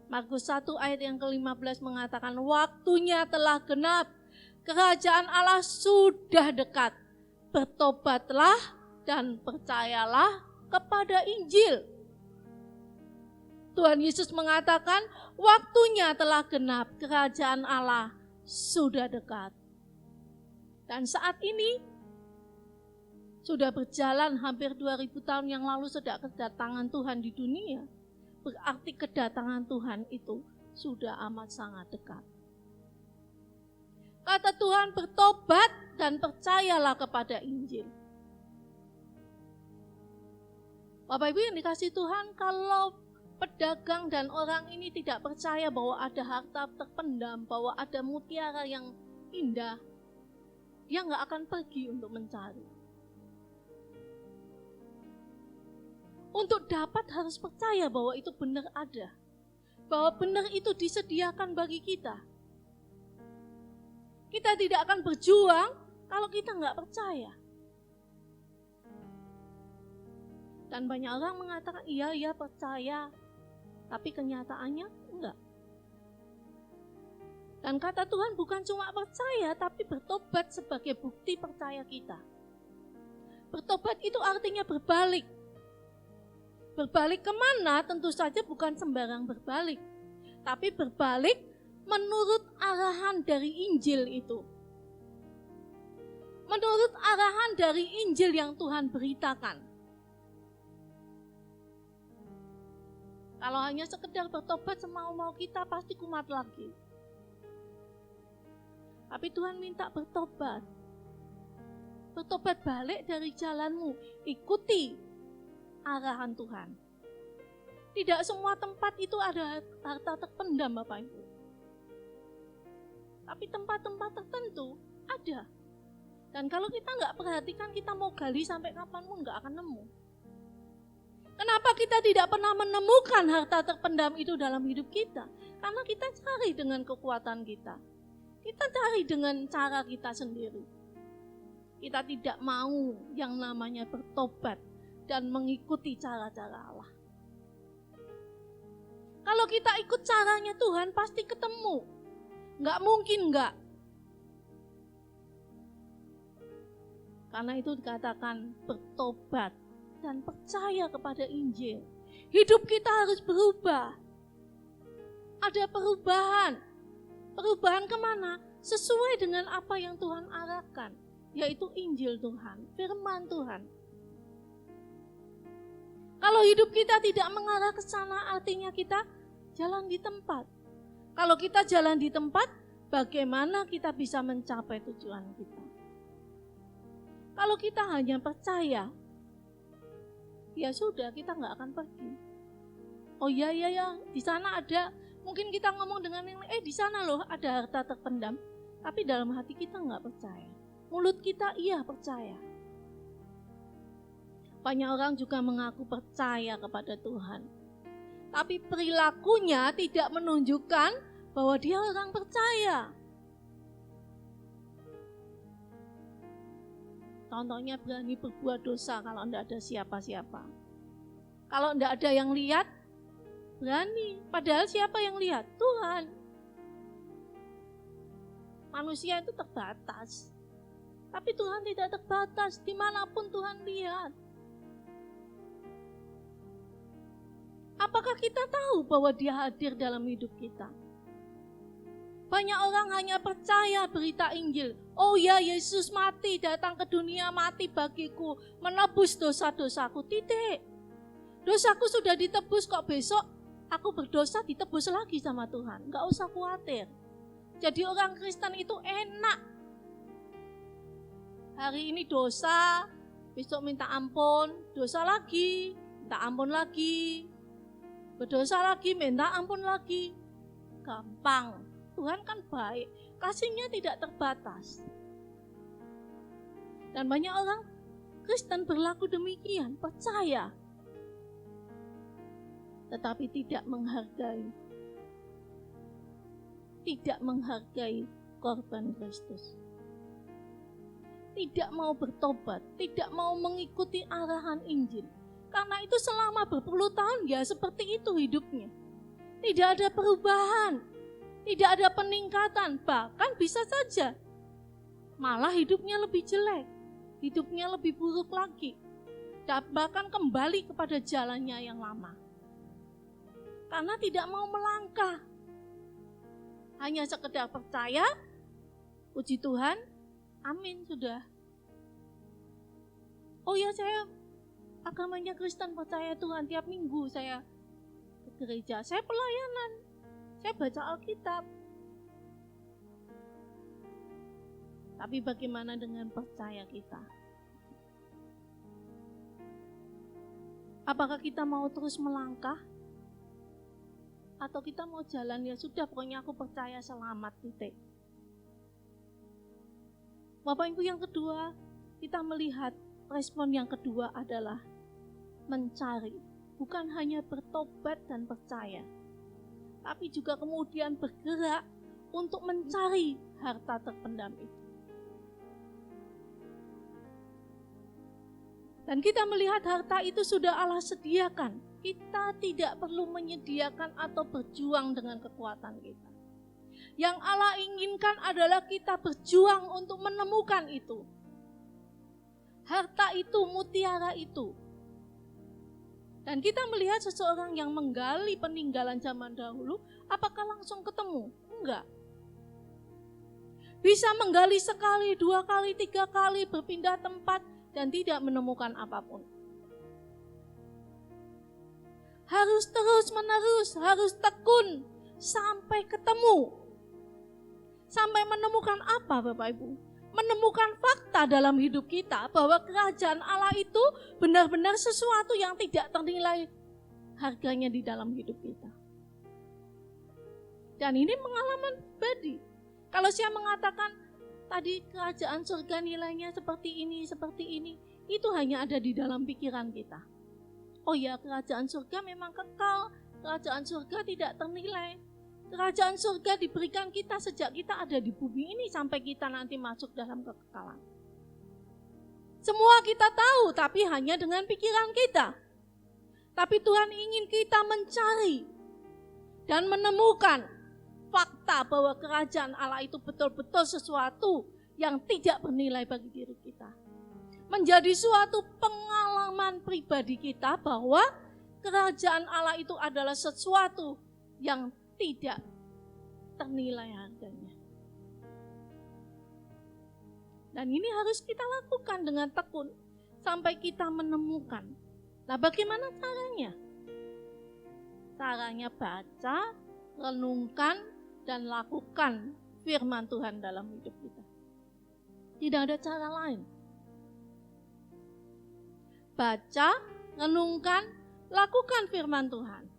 Markus 1 ayat yang ke-15 mengatakan waktunya telah genap. Kerajaan Allah sudah dekat. Bertobatlah dan percayalah kepada Injil. Tuhan Yesus mengatakan, waktunya telah genap, kerajaan Allah sudah dekat. Dan saat ini sudah berjalan hampir 2000 tahun yang lalu sejak kedatangan Tuhan di dunia. Berarti kedatangan Tuhan itu sudah amat sangat dekat. Kata Tuhan, bertobat dan percayalah kepada Injil. Bapak Ibu yang dikasihi Tuhan, kalau pedagang dan orang ini tidak percaya bahwa ada harta terpendam, bahwa ada mutiara yang indah, dia nggak akan pergi untuk mencari. Untuk dapat harus percaya bahwa itu benar ada, bahwa benar itu disediakan bagi kita. Kita tidak akan berjuang kalau kita nggak percaya. Dan banyak orang mengatakan, iya percaya, tapi kenyataannya enggak. Dan kata Tuhan bukan cuma percaya, tapi bertobat sebagai bukti percaya kita. Bertobat itu artinya berbalik. Berbalik kemana? Tentu saja bukan sembarang berbalik, tapi berbalik menurut arahan dari Injil itu. Menurut arahan dari Injil yang Tuhan beritakan. Kalau hanya sekedar bertobat semau-mau kita, pasti kumat lagi. Tapi Tuhan minta bertobat. Bertobat balik dari jalanmu. Ikuti arahan Tuhan. Tidak semua tempat itu ada harta terpendam, Bapak Ibu. Tapi tempat-tempat tertentu ada. Dan kalau kita nggak perhatikan, kita mau gali sampai kapanpun nggak akan nemu. Kenapa kita tidak pernah menemukan harta terpendam itu dalam hidup kita? Karena kita cari dengan kekuatan kita. Kita cari dengan cara kita sendiri. Kita tidak mau yang namanya bertobat dan mengikuti cara-cara Allah. Kalau kita ikut caranya Tuhan, pasti ketemu. Nggak mungkin nggak. Karena itu dikatakan bertobat dan percaya kepada Injil. Hidup kita harus berubah. Ada perubahan. Perubahan kemana? Sesuai dengan apa yang Tuhan arahkan, yaitu Injil Tuhan, firman Tuhan. Kalau hidup kita tidak mengarah ke sana, artinya kita jalan di tempat. Kalau kita jalan di tempat, bagaimana kita bisa mencapai tujuan kita? Kalau kita hanya percaya, ya sudah, kita nggak akan pergi. Oh ya, di sana ada. Mungkin kita ngomong dengan yang lain, di sana loh ada harta terpendam. Tapi dalam hati kita nggak percaya. Mulut kita iya percaya. Banyak orang juga mengaku percaya kepada Tuhan. Tapi perilakunya tidak menunjukkan bahwa dia orang percaya. Contohnya berani berbuat dosa kalau tidak ada siapa-siapa. Kalau tidak ada yang lihat, berani. Padahal siapa yang lihat? Tuhan. Manusia itu terbatas. Tapi Tuhan tidak terbatas. Dimanapun Tuhan lihat. Apakah kita tahu bahwa Dia hadir dalam hidup kita? Banyak orang hanya percaya berita Injil. Oh ya, Yesus mati, datang ke dunia, mati bagiku, menebus dosa-dosaku. Titik. Dosaku sudah ditebus, kok besok aku berdosa ditebus lagi sama Tuhan. Gak usah khawatir. Jadi orang Kristen itu enak. Hari ini dosa, besok minta ampun, dosa lagi, minta ampun lagi. Berdosa lagi, minta ampun lagi. Gampang. Tuhan kan baik, kasihnya tidak terbatas. Dan banyak orang Kristen berlaku demikian, percaya. Tetapi tidak menghargai. Tidak menghargai korban Kristus. Tidak mau bertobat, tidak mau mengikuti arahan Injil. Karena itu selama berpuluh tahun ya seperti itu hidupnya. Tidak ada perubahan. Tidak ada peningkatan, bahkan bisa saja malah hidupnya lebih jelek, hidupnya lebih buruk lagi, bahkan kembali kepada jalannya yang lama. karena tidak mau melangkah. Hanya sekedar percaya, puji Tuhan, amin, sudah. Oh ya, saya agamanya Kristen, percaya Tuhan, tiap minggu saya ke gereja, saya pelayanan, saya baca Alkitab. Tapi bagaimana dengan percaya kita? Apakah kita mau terus melangkah? Atau kita mau jalan, ya sudah, pokoknya aku percaya, selamat, titik. Bapak Ibu, yang kedua, kita melihat respon yang kedua adalah mencari. Bukan hanya bertobat dan percaya, tapi juga kemudian bergerak untuk mencari harta terpendam itu. Dan kita melihat harta itu sudah Allah sediakan. Kita tidak perlu menyediakan atau berjuang dengan kekuatan kita. Yang Allah inginkan adalah kita berjuang untuk menemukan itu. Harta itu, mutiara itu. Dan kita melihat seseorang yang menggali peninggalan zaman dahulu, apakah langsung ketemu? Enggak. Bisa menggali sekali, 2 kali, 3 kali, berpindah tempat, dan tidak menemukan apapun. Harus terus-menerus, harus tekun sampai ketemu. Sampai menemukan apa, Bapak Ibu? Menemukan fakta dalam hidup kita bahwa kerajaan Allah itu benar-benar sesuatu yang tidak ternilai harganya di dalam hidup kita. Dan ini pengalaman pribadi. Kalau saya mengatakan tadi kerajaan surga nilainya seperti ini, itu hanya ada di dalam pikiran kita. Oh ya, kerajaan surga memang kekal, kerajaan surga tidak ternilai. Kerajaan surga diberikan kita sejak kita ada di bumi ini sampai kita nanti masuk dalam kekekalan. Semua kita tahu, tapi hanya dengan pikiran kita. Tapi Tuhan ingin kita mencari dan menemukan fakta bahwa kerajaan Allah itu betul-betul sesuatu yang tidak bernilai bagi diri kita. Menjadi suatu pengalaman pribadi kita bahwa kerajaan Allah itu adalah sesuatu yang tidak ternilai harganya. Dan ini harus kita lakukan dengan tekun sampai kita menemukan. Nah, bagaimana caranya? Caranya baca, renungkan, dan lakukan firman Tuhan dalam hidup kita. Tidak ada cara lain. Baca, renungkan, lakukan firman Tuhan.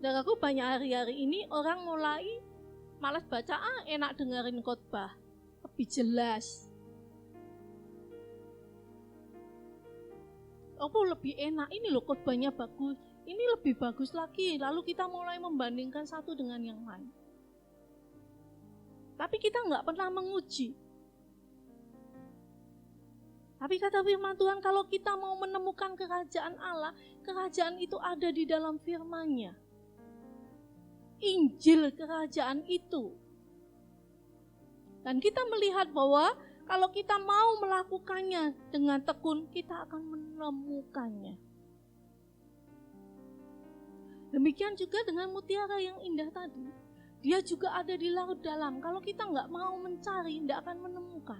Dan aku banyak hari-hari ini orang mulai malas baca, enak dengerin khotbah, lebih jelas. Aku lebih enak, ini loh khotbahnya bagus, ini lebih bagus lagi. Lalu kita mulai membandingkan satu dengan yang lain. Tapi kita nggak pernah menguji. Tapi kata firman Tuhan, kalau kita mau menemukan kerajaan Allah, kerajaan itu ada di dalam firman-Nya. Injil kerajaan itu. Dan kita melihat bahwa kalau kita mau melakukannya dengan tekun, kita akan menemukannya. Demikian juga dengan mutiara yang indah tadi. Dia juga ada di laut dalam. Kalau kita nggak mau mencari, tidak akan menemukan.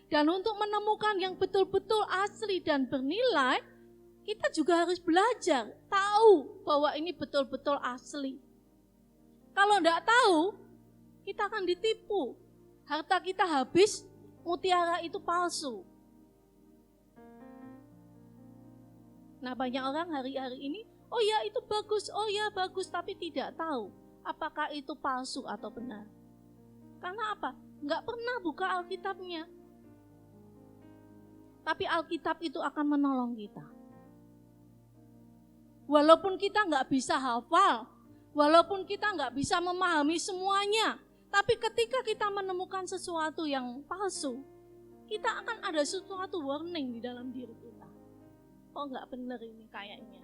Dan untuk menemukan yang betul-betul asli dan bernilai, kita juga harus belajar, tahu bahwa ini betul-betul asli. Kalau tidak tahu, kita akan ditipu. Harta kita habis, mutiara itu palsu. Nah, banyak orang hari-hari ini, oh ya itu bagus, oh ya bagus, tapi tidak tahu apakah itu palsu atau benar. Karena apa? Nggak pernah buka Alkitabnya. Tapi Alkitab itu akan menolong kita. Walaupun kita nggak bisa hafal, walaupun kita nggak bisa memahami semuanya, tapi ketika kita menemukan sesuatu yang palsu, kita akan ada sesuatu warning di dalam diri kita. Oh nggak benar ini kayaknya.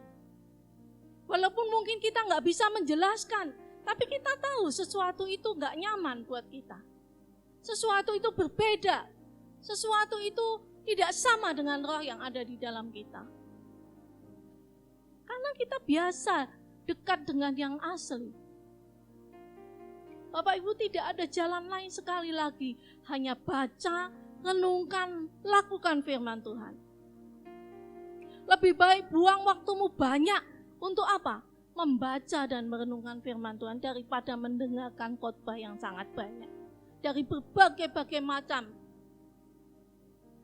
Walaupun mungkin kita nggak bisa menjelaskan, tapi kita tahu sesuatu itu nggak nyaman buat kita. Sesuatu itu berbeda, sesuatu itu tidak sama dengan roh yang ada di dalam kita. Karena kita biasa dekat dengan yang asli. Bapak Ibu, tidak ada jalan lain sekali lagi. Hanya baca, renungkan, lakukan firman Tuhan. Lebih baik buang waktumu banyak untuk apa? Membaca dan merenungkan firman Tuhan daripada mendengarkan khotbah yang sangat banyak. Dari berbagai-bagai macam.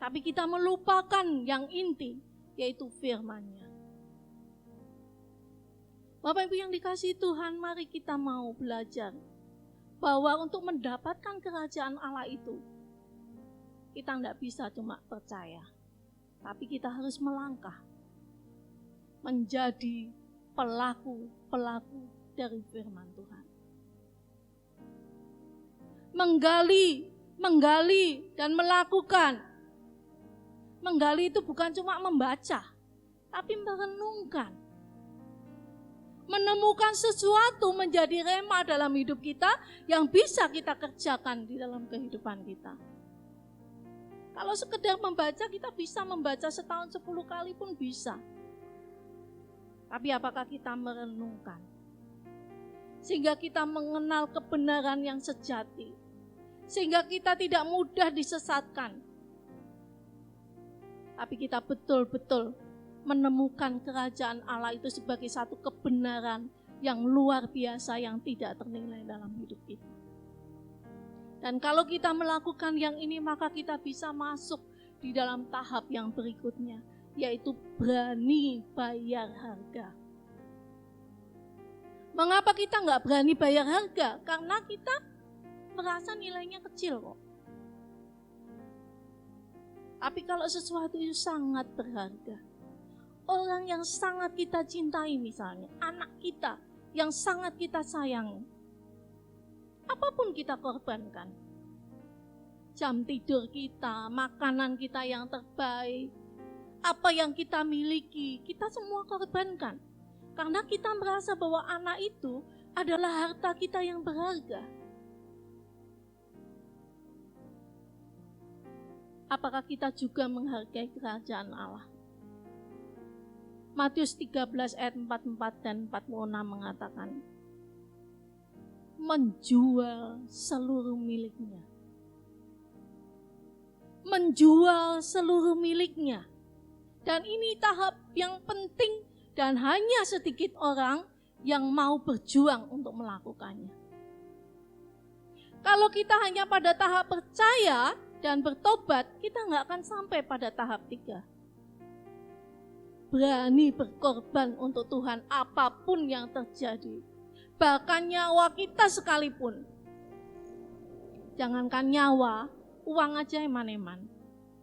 Tapi kita melupakan yang inti, yaitu firman-Nya. Bapak Ibu yang dikasihi Tuhan, mari kita mau belajar bahwa untuk mendapatkan kerajaan Allah itu, kita tidak bisa cuma percaya, tapi kita harus melangkah menjadi pelaku-pelaku dari firman Tuhan. Menggali dan melakukan. Menggali itu bukan cuma membaca, tapi merenungkan. Menemukan sesuatu menjadi rema dalam hidup kita yang bisa kita kerjakan di dalam kehidupan kita. Kalau sekedar membaca, kita bisa membaca setahun 10 kali pun bisa. Tapi apakah kita merenungkan? Sehingga kita mengenal kebenaran yang sejati. Sehingga kita tidak mudah disesatkan. Tapi kita betul-betul menemukan kerajaan Allah itu sebagai satu kebenaran yang luar biasa yang tidak ternilai dalam hidup kita. Dan kalau kita melakukan yang ini, maka kita bisa masuk di dalam tahap yang berikutnya, yaitu berani bayar harga. Mengapa kita nggak berani bayar harga? Karena kita merasa nilainya kecil kok. Tapi kalau sesuatu itu sangat berharga, orang yang sangat kita cintai misalnya, anak kita yang sangat kita sayangi, apapun kita korbankan. Jam tidur kita, makanan kita yang terbaik, apa yang kita miliki, kita semua korbankan. Karena kita merasa bahwa anak itu adalah harta kita yang berharga. Apakah kita juga menghargai kerajaan Allah? Matius 13 ayat 44 dan 46 mengatakan, menjual seluruh miliknya. Menjual seluruh miliknya. Dan ini tahap yang penting dan hanya sedikit orang yang mau berjuang untuk melakukannya. Kalau kita hanya pada tahap percaya dan bertobat, kita nggak akan sampai pada tahap 3. Berani berkorban untuk Tuhan apapun yang terjadi. Bahkan nyawa kita sekalipun. Jangankan nyawa, uang aja eman-eman.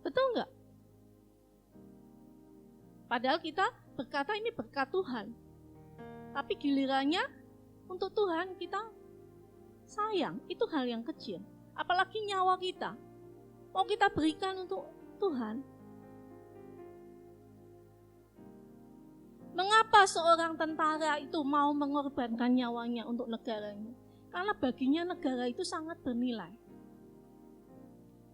Betul nggak? Padahal kita berkata ini berkat Tuhan. Tapi gilirannya untuk Tuhan kita sayang. Itu hal yang kecil. Apalagi nyawa kita. Mau kita berikan untuk Tuhan. Mengapa seorang tentara itu mau mengorbankan nyawanya untuk negaranya? Karena baginya negara itu sangat bernilai.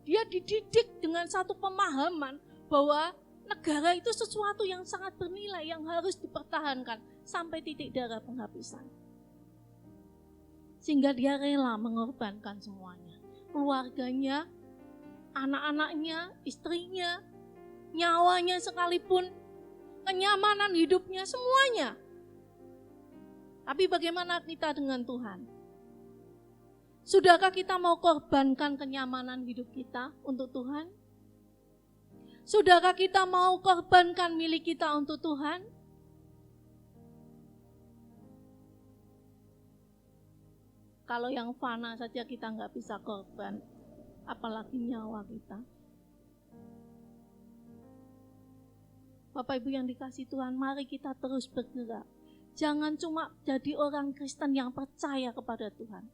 Dia dididik dengan satu pemahaman bahwa negara itu sesuatu yang sangat bernilai yang harus dipertahankan sampai titik darah penghabisan. Sehingga dia rela mengorbankan semuanya. Keluarganya, anak-anaknya, istrinya, nyawanya sekalipun, kenyamanan hidupnya, semuanya. Tapi bagaimana kita dengan Tuhan? Sudahkah kita mau korbankan kenyamanan hidup kita untuk Tuhan? Sudahkah kita mau korbankan milik kita untuk Tuhan? Kalau yang fana saja kita nggak bisa korban, apalagi nyawa kita. Bapak Ibu yang dikasihi Tuhan, mari kita terus bergerak. Jangan cuma jadi orang Kristen yang percaya kepada Tuhan.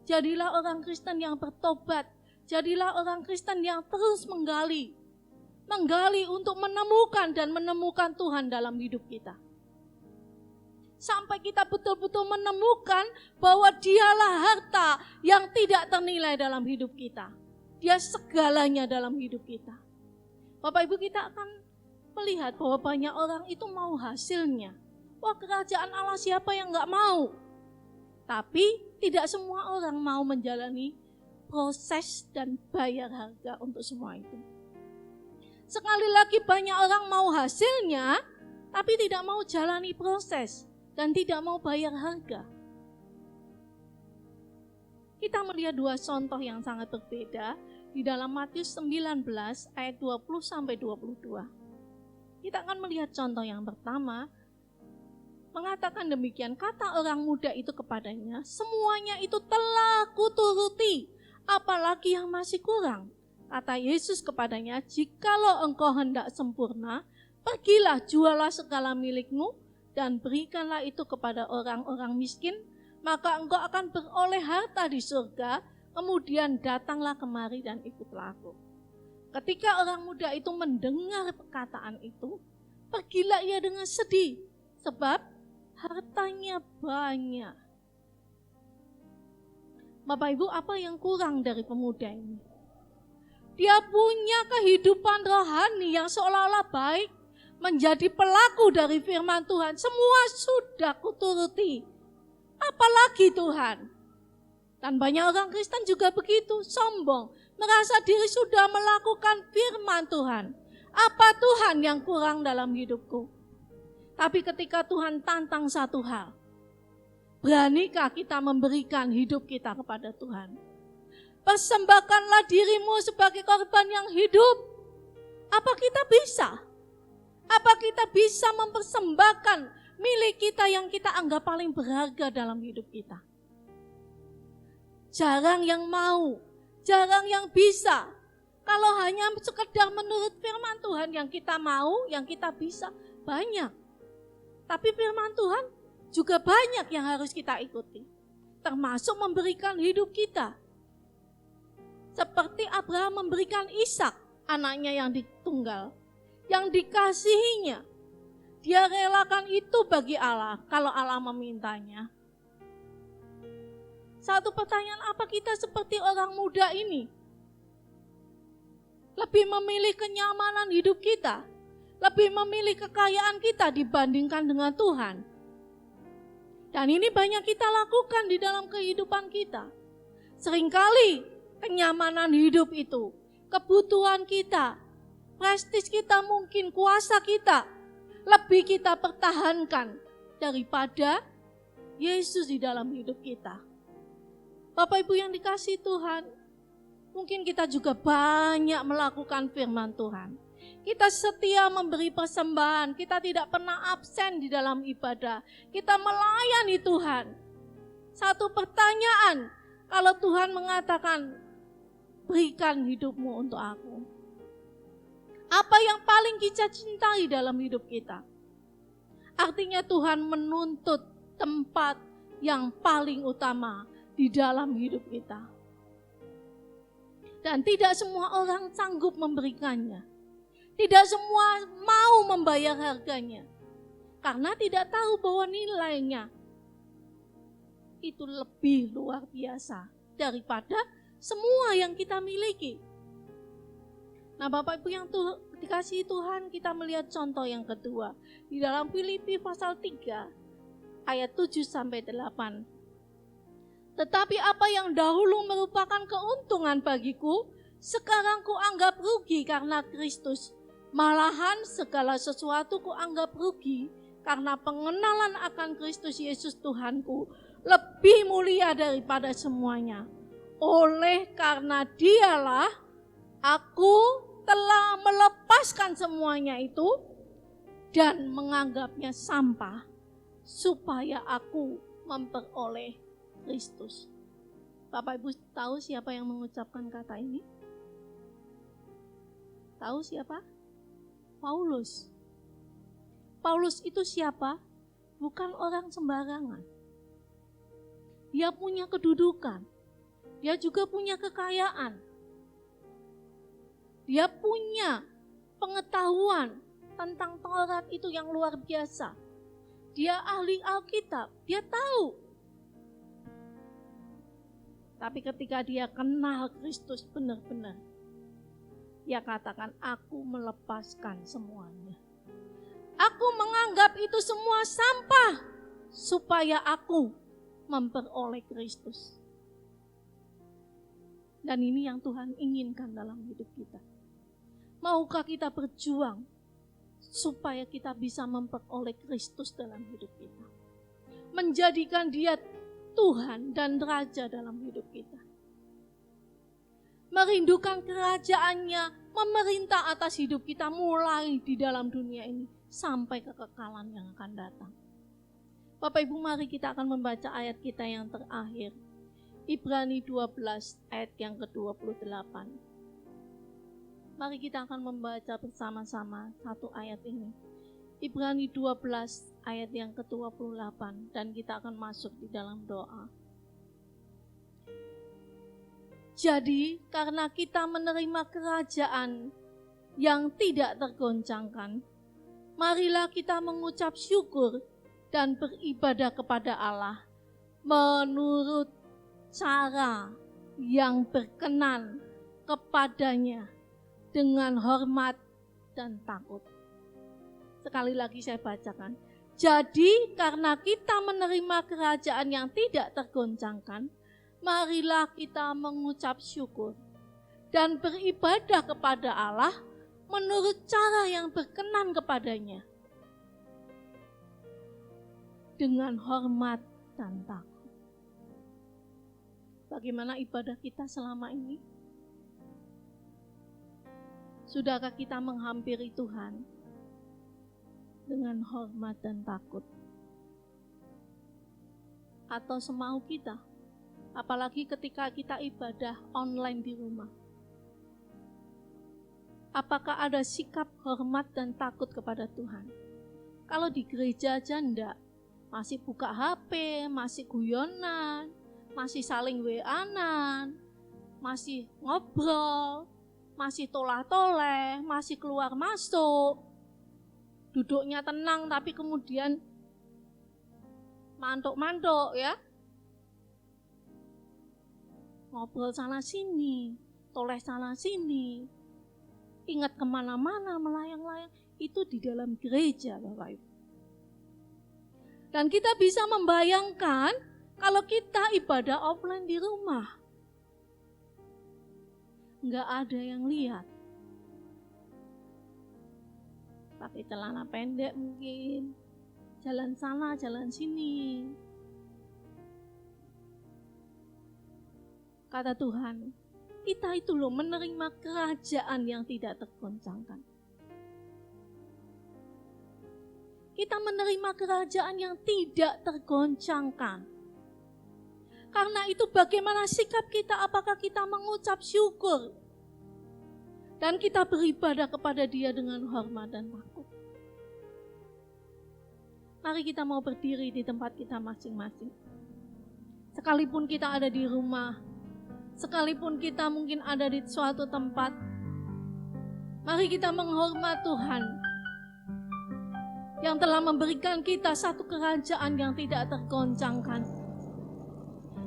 Jadilah orang Kristen yang bertobat. Jadilah orang Kristen yang terus menggali. Menggali untuk menemukan dan menemukan Tuhan dalam hidup kita. Sampai kita betul-betul menemukan bahwa dialah harta yang tidak ternilai dalam hidup kita. Dia segalanya dalam hidup kita. Bapak Ibu, kita akan melihat bahwa banyak orang itu mau hasilnya. Wah, kerajaan Allah siapa yang gak mau? Tapi tidak semua orang mau menjalani proses dan bayar harga untuk semua itu. Sekali lagi banyak orang mau hasilnya, tapi tidak mau jalani proses dan tidak mau bayar harga. Kita melihat dua contoh yang sangat berbeda di dalam Matius 19 ayat 20-22. Kita akan melihat contoh yang pertama, mengatakan demikian, kata orang muda itu kepadanya, semuanya itu telah kuturuti, apalagi yang masih kurang. Kata Yesus kepadanya, jikalau engkau hendak sempurna, pergilah jualah segala milikmu dan berikanlah itu kepada orang-orang miskin, maka engkau akan beroleh harta di surga, kemudian datanglah kemari dan ikutlah aku. Ketika orang muda itu mendengar perkataan itu, pergilah ia dengan sedih, sebab hartanya banyak. Bapak Ibu, apa yang kurang dari pemuda ini? Dia punya kehidupan rohani yang seolah-olah baik, menjadi pelaku dari firman Tuhan. Semua sudah kuturuti, apalagi Tuhan. Dan banyak orang Kristen juga begitu, sombong, merasa diri sudah melakukan firman Tuhan. Apa Tuhan yang kurang dalam hidupku? Tapi ketika Tuhan tantang satu hal, beranikah kita memberikan hidup kita kepada Tuhan? Persembahkanlah dirimu sebagai korban yang hidup. Apa kita bisa? Apa kita bisa mempersembahkan milik kita yang kita anggap paling berharga dalam hidup kita? Jarang yang mau, jarang yang bisa. Kalau hanya sekedar menurut firman Tuhan yang kita mau, yang kita bisa, banyak. Tapi firman Tuhan juga banyak yang harus kita ikuti. Termasuk memberikan hidup kita. Seperti Abraham memberikan Ishak, anaknya yang ditunggal. Yang dikasihinya. Dia relakan itu bagi Allah kalau Allah memintanya. Satu pertanyaan, apa kita seperti orang muda ini? Lebih memilih kenyamanan hidup kita, lebih memilih kekayaan kita dibandingkan dengan Tuhan. Dan ini banyak kita lakukan di dalam kehidupan kita. Seringkali kenyamanan hidup itu, kebutuhan kita, prestis kita mungkin, kuasa kita, lebih kita pertahankan daripada Yesus di dalam hidup kita. Bapak Ibu yang dikasihi Tuhan, mungkin kita juga banyak melakukan firman Tuhan. Kita setia memberi persembahan, kita tidak pernah absen di dalam ibadah. Kita melayani Tuhan. Satu pertanyaan, kalau Tuhan mengatakan, berikan hidupmu untuk aku. Apa yang paling kita cintai dalam hidup kita? Artinya Tuhan menuntut tempat yang paling utama di dalam hidup kita. Dan tidak semua orang sanggup memberikannya. Tidak semua mau membayar harganya. Karena tidak tahu bahwa nilainya itu lebih luar biasa daripada semua yang kita miliki. Nah, Bapak Ibu yang dikasihi Tuhan, kita melihat contoh yang kedua. Di dalam Filipi pasal 3 ayat 7-8. Tetapi apa yang dahulu merupakan keuntungan bagiku, sekarang kuanggap rugi karena Kristus. Malahan segala sesuatu kuanggap rugi karena pengenalan akan Kristus Yesus Tuhanku lebih mulia daripada semuanya. Oleh karena Dialah aku telah melepaskan semuanya itu dan menganggapnya sampah supaya aku memperoleh Kristus. Bapak Ibu tahu siapa yang mengucapkan kata ini? Tahu siapa? Paulus. Paulus itu siapa? Bukan orang sembarangan. Dia punya kedudukan. Dia juga punya kekayaan. Dia punya pengetahuan tentang Taurat itu yang luar biasa. Dia ahli Alkitab, dia tahu. Tapi ketika dia kenal Kristus benar-benar, dia katakan, aku melepaskan semuanya. Aku Aku menganggap itu semua sampah supaya aku memperoleh Kristus. Dan ini yang Tuhan inginkan dalam hidup kita. Maukah kita berjuang supaya kita bisa memperoleh Kristus dalam hidup kita? Menjadikan Dia Tuhan dan Raja dalam hidup kita. Merindukan kerajaannya memerintah atas hidup kita mulai di dalam dunia ini sampai kekekalan yang akan datang. Bapak Ibu, mari kita akan membaca ayat kita yang terakhir. Ibrani 12 ayat yang ke-28. Mari kita akan membaca bersama-sama satu ayat ini. Ibrani 12 ayat yang ke-28 dan kita akan masuk di dalam doa. Jadi karena kita menerima kerajaan yang tidak tergoncangkan, marilah kita mengucap syukur dan beribadah kepada Allah menurut cara yang berkenan kepadanya dengan hormat dan takut. Sekali lagi saya bacakan. Jadi karena kita menerima kerajaan yang tidak tergoncangkan, marilah kita mengucap syukur dan beribadah kepada Allah menurut cara yang berkenan kepadanya dengan hormat dan takut. Bagaimana ibadah kita selama ini? Sudahkah kita menghampiri Tuhan dengan hormat dan takut? Atau semau kita? Apalagi ketika kita ibadah online di rumah. Apakah ada sikap hormat dan takut kepada Tuhan? Kalau di gereja aja enggak, masih buka HP, masih guyonan, masih saling WA-an, masih ngobrol, masih tolah-toleh, masih keluar masuk. Duduknya tenang tapi kemudian mantuk-mantuk ya. Ngobrol sana sini, toleh sana sini, ingat kemana-mana, melayang-layang, itu di dalam gereja Bapak Ibu. Dan kita bisa membayangkan kalau kita ibadah offline di rumah, nggak ada yang lihat. Pakai celana pendek mungkin, jalan sana, jalan sini. Kata Tuhan, kita itu loh menerima kerajaan yang tidak tergoncangkan. Kita menerima kerajaan yang tidak tergoncangkan. Karena itu bagaimana sikap kita, apakah kita mengucap syukur dan kita beribadah kepada Dia dengan hormat dan takut. Mari kita mau berdiri di tempat kita masing-masing. Sekalipun kita ada di rumah, sekalipun kita mungkin ada di suatu tempat, mari kita menghormat Tuhan yang telah memberikan kita satu kerajaan yang tidak tergoncangkan.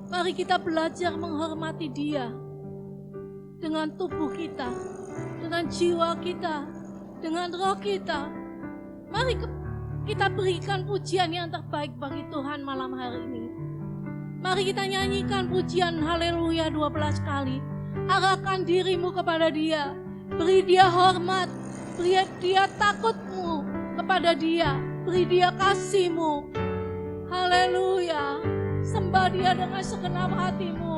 Mari kita belajar menghormati Dia dengan tubuh kita, dengan jiwa kita, dengan roh kita. Mari kita berikan pujian yang terbaik bagi Tuhan malam hari ini. Mari kita nyanyikan pujian haleluya 12 kali. Arahkan dirimu kepada Dia. Beri Dia hormat, beri Dia takutmu kepada Dia, beri Dia kasihmu. Haleluya. Sembah Dia dengan segenap hatimu.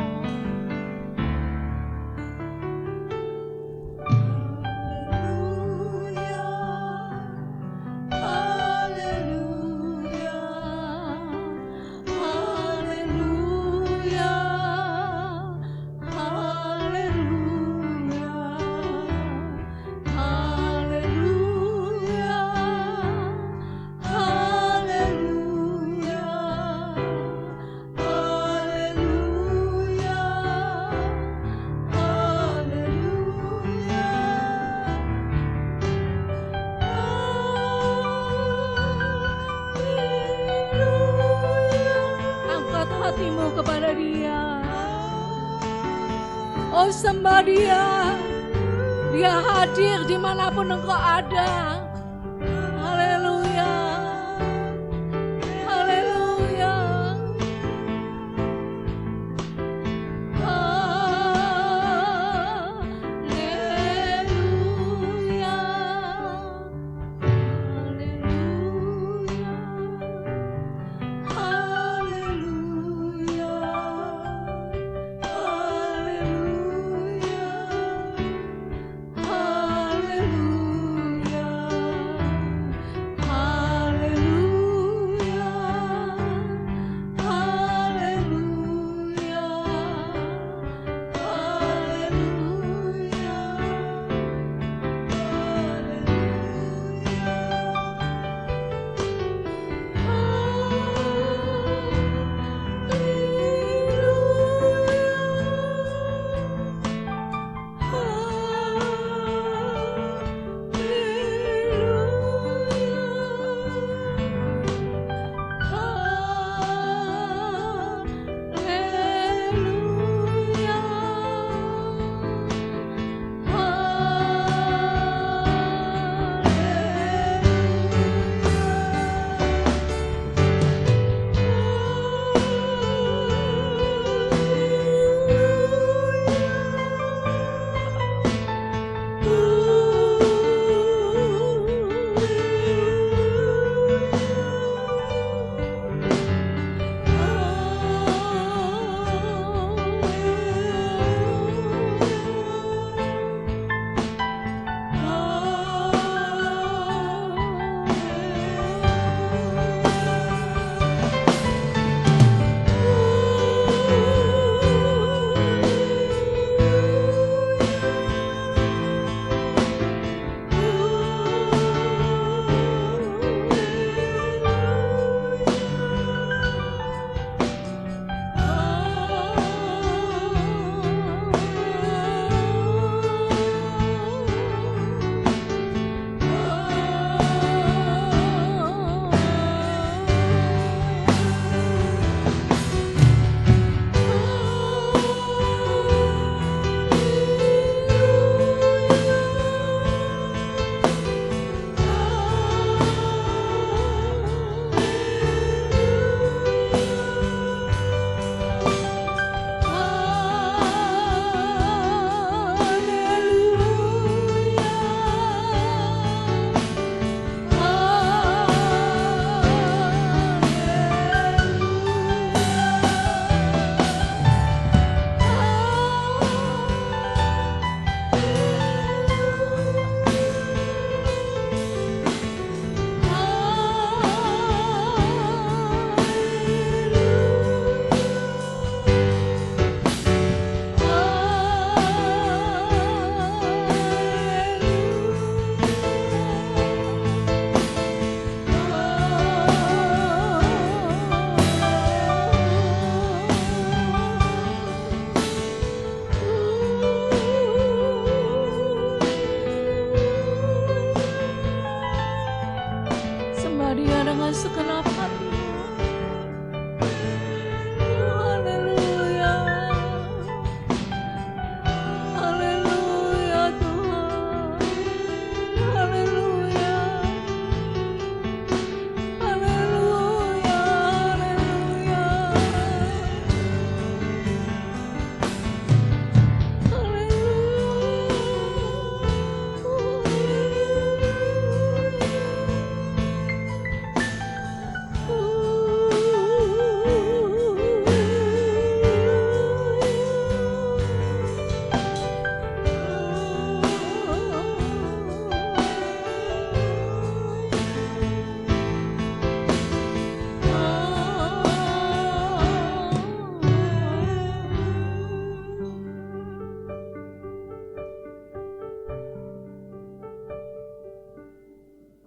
Oh, sembah Dia. Dia hadir dimanapun engkau ada. Haleluya.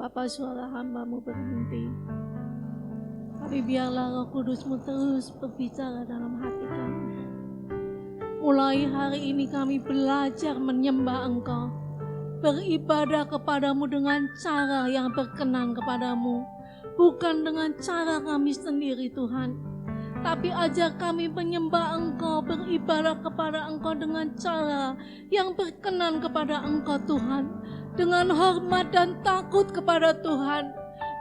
Bapa, suara hamba-Mu berhenti. Tapi biarlah Roh Kudus-Mu terus berbicara dalam hati kami. Mulai hari ini kami belajar menyembah Engkau, beribadah kepadamu dengan cara yang berkenan kepadamu, bukan dengan cara kami sendiri Tuhan. Tapi ajar kami menyembah Engkau, beribadah kepada Engkau dengan cara yang berkenan kepada Engkau Tuhan, dengan hormat dan takut kepada Tuhan,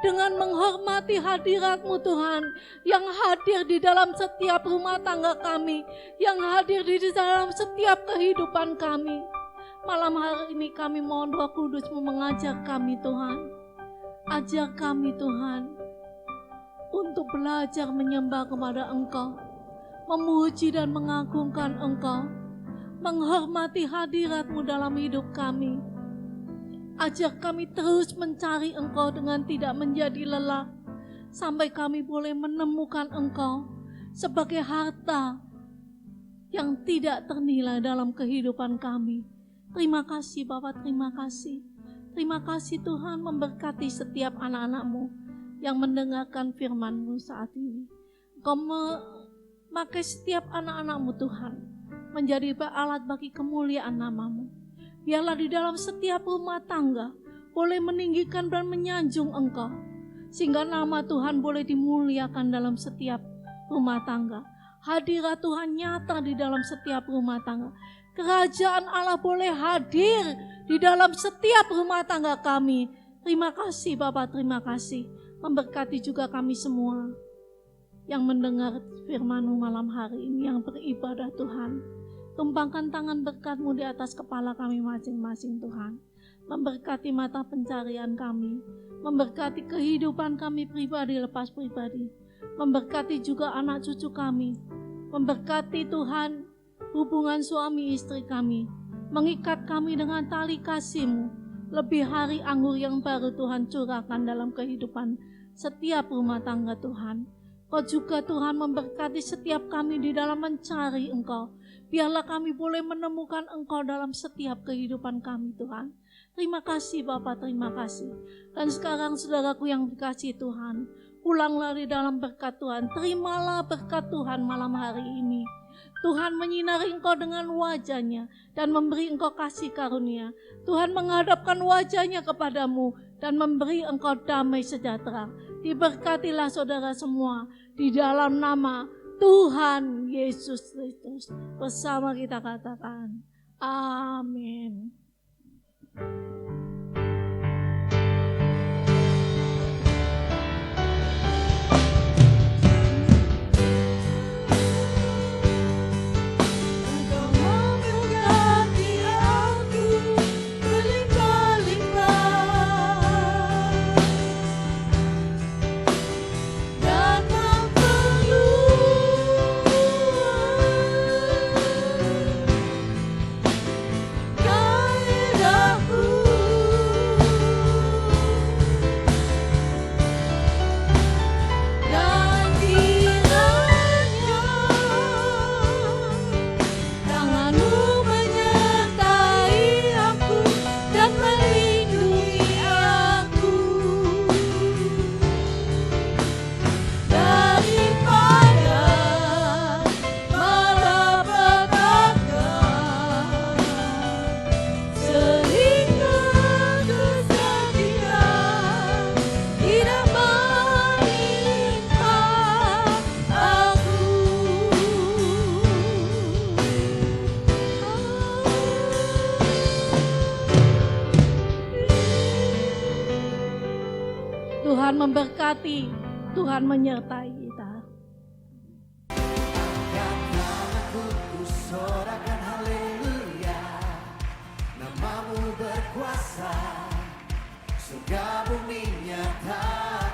dengan menghormati hadirat-Mu Tuhan, yang hadir di dalam setiap rumah tangga kami, yang hadir di dalam setiap kehidupan kami. Malam hari ini kami mohon Roh Kudus-Mu mengajar kami Tuhan. Ajar kami Tuhan untuk belajar menyembah kepada Engkau, memuji dan mengagungkan Engkau, menghormati hadirat-Mu dalam hidup kami. Ajar kami terus mencari Engkau dengan tidak menjadi lelah, sampai kami boleh menemukan Engkau sebagai harta yang tidak ternilai dalam kehidupan kami. Terima kasih Bapak, terima kasih. Terima kasih Tuhan, memberkati setiap anak-anak-Mu yang mendengarkan firman-Mu saat ini. Engkau memakai setiap anak-anak-Mu Tuhan menjadi alat bagi kemuliaan nama-Mu. Biarlah di dalam setiap rumah tangga boleh meninggikan dan menyanjung Engkau, sehingga nama Tuhan boleh dimuliakan dalam setiap rumah tangga. Hadirat Tuhan nyata di dalam setiap rumah tangga. Kerajaan Allah boleh hadir di dalam setiap rumah tangga kami. Terima kasih Bapak, terima kasih. Memberkati juga kami semua yang mendengar firman-Mu malam hari ini, yang beribadah Tuhan. Tumpangkan tangan berkat-Mu di atas kepala kami masing-masing Tuhan. Memberkati mata pencarian kami. Memberkati kehidupan kami pribadi lepas pribadi. Memberkati juga anak cucu kami. Memberkati Tuhan hubungan suami istri kami. Mengikat kami dengan tali kasih-Mu. Lebih hari anggur yang baru Tuhan curahkan dalam kehidupan setiap rumah tangga Tuhan. Kau juga Tuhan memberkati setiap kami di dalam mencari Engkau. Biarlah kami boleh menemukan Engkau dalam setiap kehidupan kami Tuhan. Terima kasih Bapa, terima kasih. Dan sekarang saudaraku yang dikasihi Tuhan, pulanglah di dalam berkat Tuhan. Terimalah berkat Tuhan malam hari ini. Tuhan menyinari engkau dengan wajah-Nya dan memberi engkau kasih karunia. Tuhan menghadapkan wajah-Nya kepadamu dan memberi engkau damai sejahtera. Diberkatilah saudara semua di dalam nama Tuhan Yesus Kristus. Bersama kita katakan, amin. Tuhan memberkati, Tuhan menyertai kita. Sorakan haleluya, namamu berkuasa, surga bumi nyata.